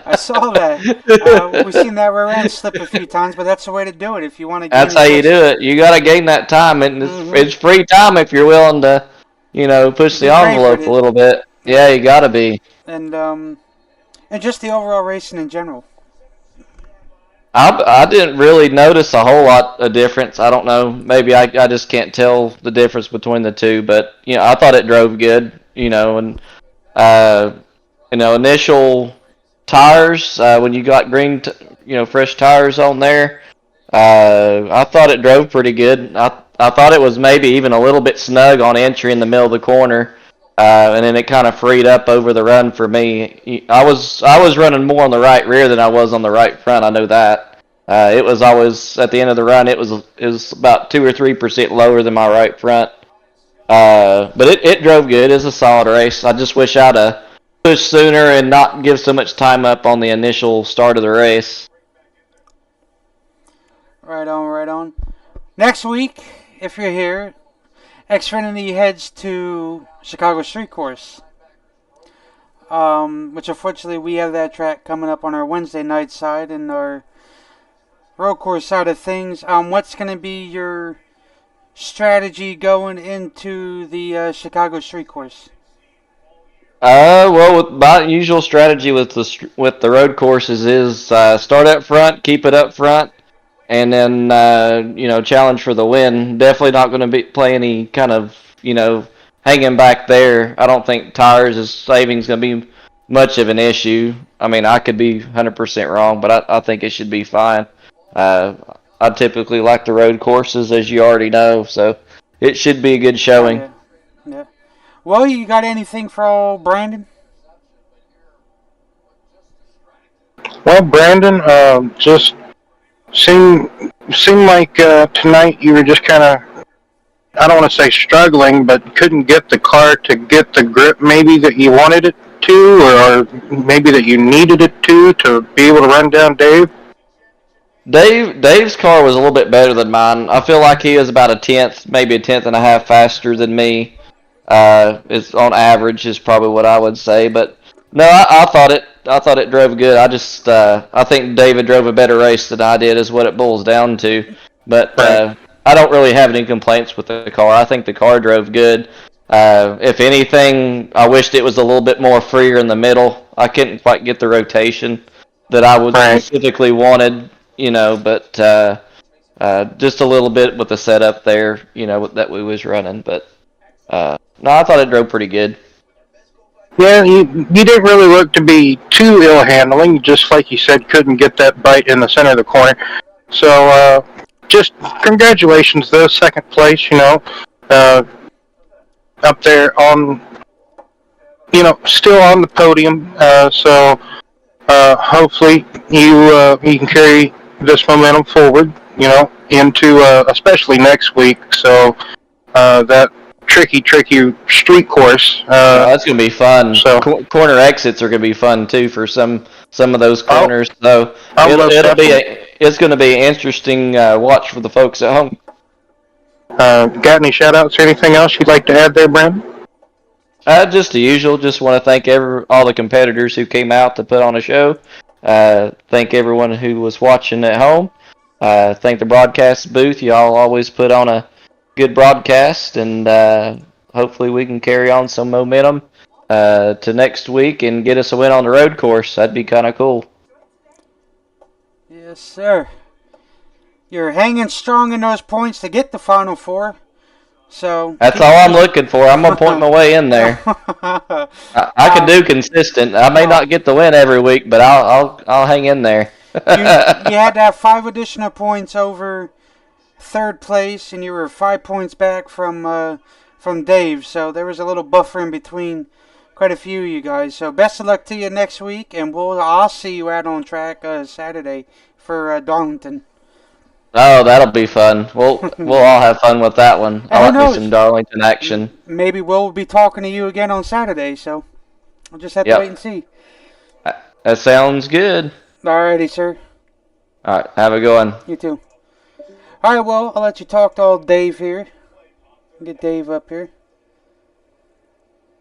I saw that. We've seen that rear end slip a few times, but that's the way to do it if you want to. That's how you do it. You got to gain that time, and it's free time if you're willing to, push the envelope a little bit. Yeah, you got to be. And just the overall racing in general. I didn't really notice a whole lot of difference. I don't know. Maybe I just can't tell the difference between the two. But I thought it drove good. And initial tires when you got green, fresh tires on there. I thought it drove pretty good. I thought it was maybe even a little bit snug on entry in the middle of the corner. And then it kind of freed up over the run for me. I was running more on the right rear than I was on the right front. I know that. It was always at the end of the run. It was about 2 or 3% lower than my right front. But it drove good. It's a solid race. I just wish I'd have pushed sooner and not give so much time up on the initial start of the race. Right on, right on. Next week, if you're here, Xfinity heads to Chicago Street Course, which unfortunately we have that track coming up on our Wednesday night side and our road course side of things. What's going to be your strategy going into the Chicago Street Course? Well, my usual strategy with the road courses is start up front, keep it up front, and then challenge for the win. Definitely not going to play any kind of hanging back there. I don't think tires saving is going to be much of an issue. I mean, I could be 100% wrong, but I think it should be fine. I typically like the road courses, as you already know, so it should be a good showing. Yeah. Well, you got anything for old Brandon? Well, Brandon, just seemed like tonight you were just kind of, I don't want to say struggling, but couldn't get the car to get the grip maybe that you wanted it to, or maybe that you needed it to be able to run down Dave. Dave's car was a little bit better than mine. I feel like he was about a tenth, maybe a tenth and a half faster than me. It's on average is probably what I would say, but no, I thought it drove good. I think David drove a better race than I did, is what it boils down to. But I don't really have any complaints with the car. I think the car drove good. If anything, I wished it was a little bit more freer in the middle. I couldn't quite get the rotation that I would specifically wanted, but just a little bit with the setup there, that we was running. But no, I thought it drove pretty good. Yeah, you didn't really look to be too ill handling. Just like you said, couldn't get that bite in the center of the corner. So, just congratulations, though, second place. Up there on, still on the podium. So, hopefully you can carry this momentum forward. Into especially next week. So that tricky street course. That's gonna be fun. So corner exits are gonna be fun too for some of those corners. So it's gonna be an interesting watch for the folks at home. Got any shout outs or anything else you'd like to add there, Brandon? Just the usual. Just want to thank all the competitors who came out to put on a show. Thank everyone who was watching at home. Thank the broadcast booth. Y'all always put on a good broadcast, and hopefully we can carry on some momentum to next week and get us a win on the road course. That'd be kind of cool. Yes, sir. You're hanging strong in those points to get the Final Four. So that's all I'm looking for. I'm gonna point my way in there. I can do consistent. I may not get the win every week, but I'll hang in there. you had to have 5 additional points over third place, and you were 5 points back from Dave. So there was a little buffer in between quite a few of you guys. So best of luck to you next week, and I'll see you out on track Saturday for Darlington. Oh, that'll be fun. We'll all have fun with that one. I like me some Darlington action. Maybe we'll be talking to you again on Saturday. So I'll just have to wait and see. That sounds good. Alrighty, sir. Alright, have a good one. You too. Alright, well, I'll let you talk to old Dave here. Get Dave up here.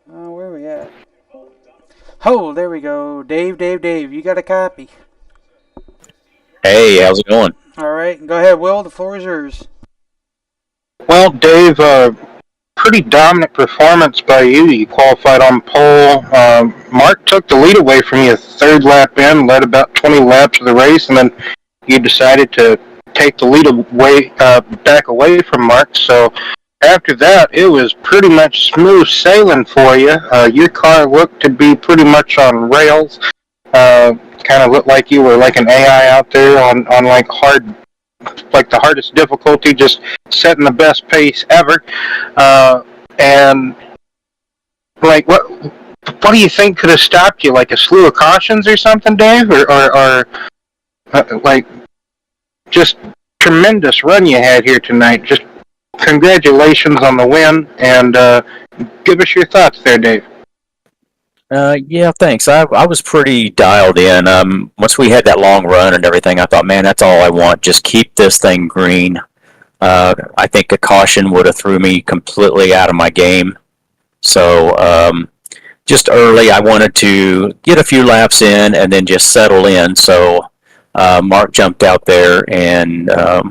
Where are we at? Oh, there we go. Dave, you got a copy. Hey, how's it going? Alright, go ahead, Will. The floor is yours. Well, Dave, pretty dominant performance by you. You qualified on pole. Mark took the lead away from you third lap in, led about 20 laps of the race, and then you decided to take the lead away, back away from Mark. So after that, it was pretty much smooth sailing for you. Your car looked to be pretty much on rails. Kind of looked like you were like an AI out there on like the hardest difficulty, just setting the best pace ever. And like, what do you think could have stopped you? Like a slew of cautions or something, Dave, or like just tremendous run you had here tonight. Just congratulations on the win, and give us your thoughts there, Dave. Yeah, thanks. I was pretty dialed in. Once we had that long run and everything, I thought, man, that's all I want. Just keep this thing green. I think a caution would have threw me completely out of my game. So just early, I wanted to get a few laps in and then just settle in. So Mark jumped out there, and I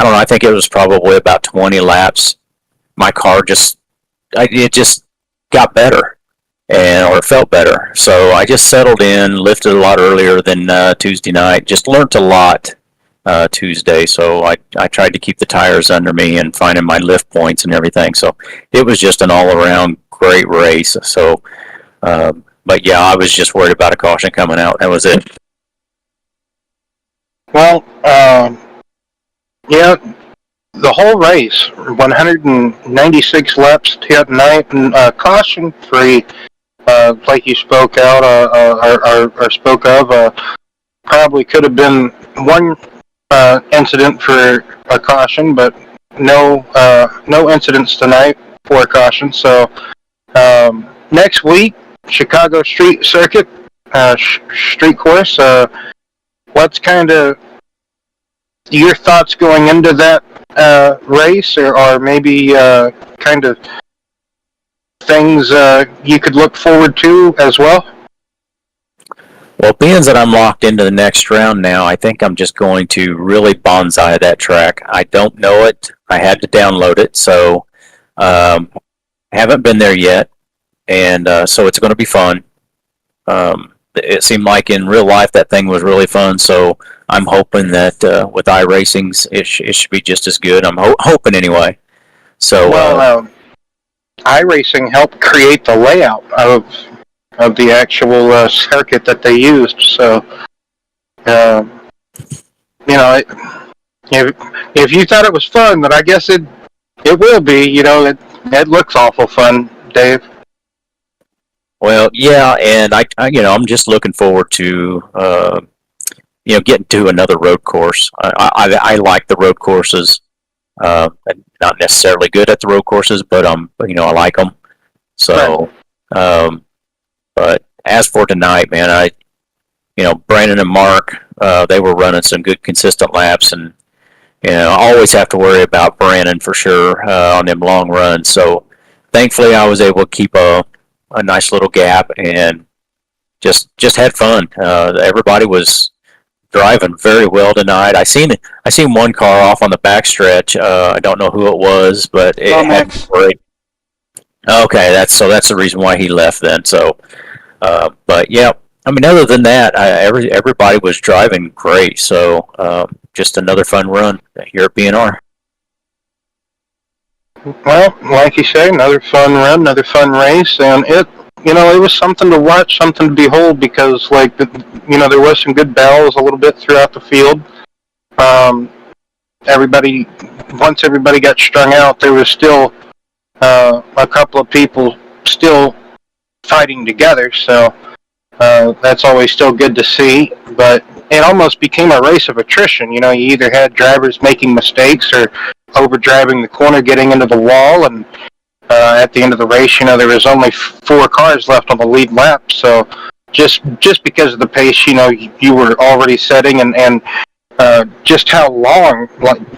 don't know, I think it was probably about 20 laps. My car it just got better. Or it felt better. So I just settled in, lifted a lot earlier than Tuesday night. Just learned a lot Tuesday. So I tried to keep the tires under me and finding my lift points and everything. So it was just an all-around great race. So, but yeah, I was just worried about a caution coming out. That was it. Well, yeah, the whole race, 196 laps tonight, and caution-free. Like you spoke out or spoke of, probably could have been one incident for a caution, but no incidents tonight for a caution. So next week, Chicago Street Circuit, street course. What's kind of your thoughts going into that race, or maybe kind of things you could look forward to as well? Well, being that I'm locked into the next round now, I think I'm just going to really bonsai that track. I don't know it. I had to download it, so um, haven't been there yet, and so it's going to be fun. It seemed like in real life that thing was really fun, so I'm hoping that with iRacings it should be just as good. I'm hoping anyway. So iRacing helped create the layout of the actual circuit that they used. So, if you thought it was fun, then I guess it will be. It looks awful fun, Dave. well, yeah, and I'm just looking forward to getting to another road course. I like the road courses. I'm not necessarily good at the road courses, but I like them. So, but as for tonight, man, Brandon and Mark, they were running some good consistent laps, and I always have to worry about Brandon for sure on them long runs. So, thankfully, I was able to keep a nice little gap and just had fun. Everybody was driving very well tonight. I seen one car off on the backstretch. I don't know who it was, but it had great. Okay, that's the reason why he left then. So, but yeah, I mean, other than that, everybody was driving great. So, just another fun run here at BNR. Well, like you say, another fun run, another fun race, and it was something to watch, something to behold, because there was some good battles a little bit throughout the field. Once everybody got strung out, there was still a couple of people still fighting together, so that's always still good to see. But it almost became a race of attrition. You either had drivers making mistakes or overdriving the corner, getting into the wall, and at the end of the race, there was only 4 cars left on the lead lap. So just because of the pace, you were already setting, and just how long,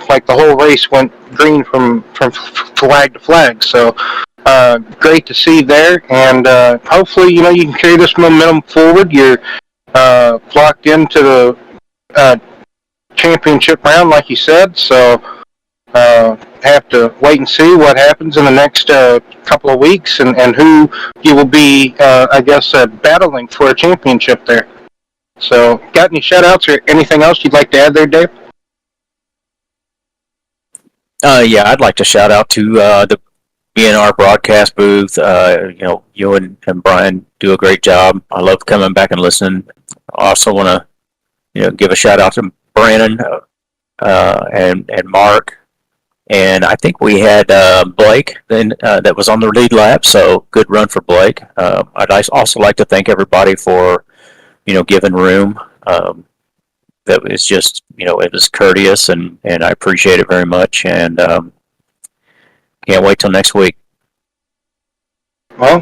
like the whole race went green from flag to flag. So great to see there, and hopefully, you can carry this momentum forward. You're locked into the championship round, like you said, so have to wait and see what happens in the next couple of weeks, and who you will be, battling for a championship there. So, got any shout-outs or anything else you'd like to add there, Dave? Yeah, I'd like to shout out to the BNR broadcast booth. You and Brian do a great job. I love coming back and listening. I also want to, give a shout out to Brandon and Mark. And I think we had Blake then that was on the lead lap, so good run for Blake. I'd also like to thank everybody for, giving room. That was just, it was courteous, and I appreciate it very much. And can't wait till next week. Well,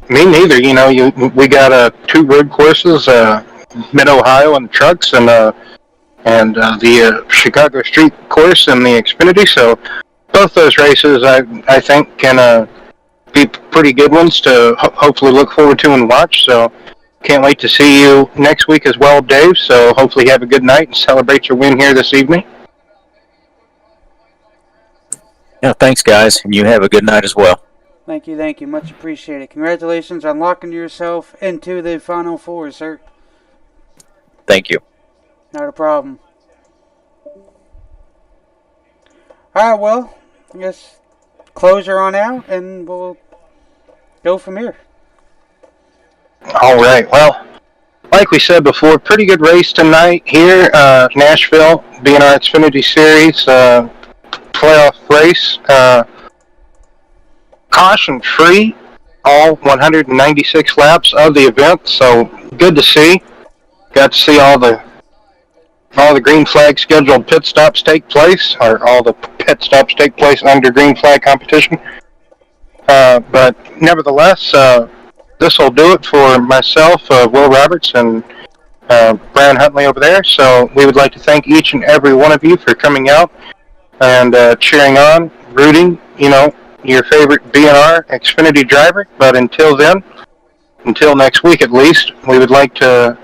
me neither. We got 2 road courses, Mid-Ohio and the trucks, and the Chicago Street course and the Xfinity. So both those races, I think, can be pretty good ones to hopefully look forward to and watch. So can't wait to see you next week as well, Dave. So hopefully you have a good night and celebrate your win here this evening. Yeah, thanks, guys, and you have a good night as well. Thank you. Much appreciated. Congratulations on locking yourself into the Final Four, sir. Thank you. Not a problem. Alright, well, I guess closure on out, and we'll go from here. Alright, well, like we said before, pretty good race tonight here, Nashville, BNR Xfinity Series, playoff race, caution-free, all 196 laps of the event, so good to see. Got to see all the green flag scheduled pit stops take place, or all the pit stops take place under green flag competition. But nevertheless, this will do it for myself, Will Roberts, and Brian Huntley over there. So we would like to thank each and every one of you for coming out and cheering on, rooting, your favorite BNR Xfinity driver. But until then, until next week at least, we would like to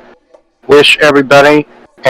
wish everybody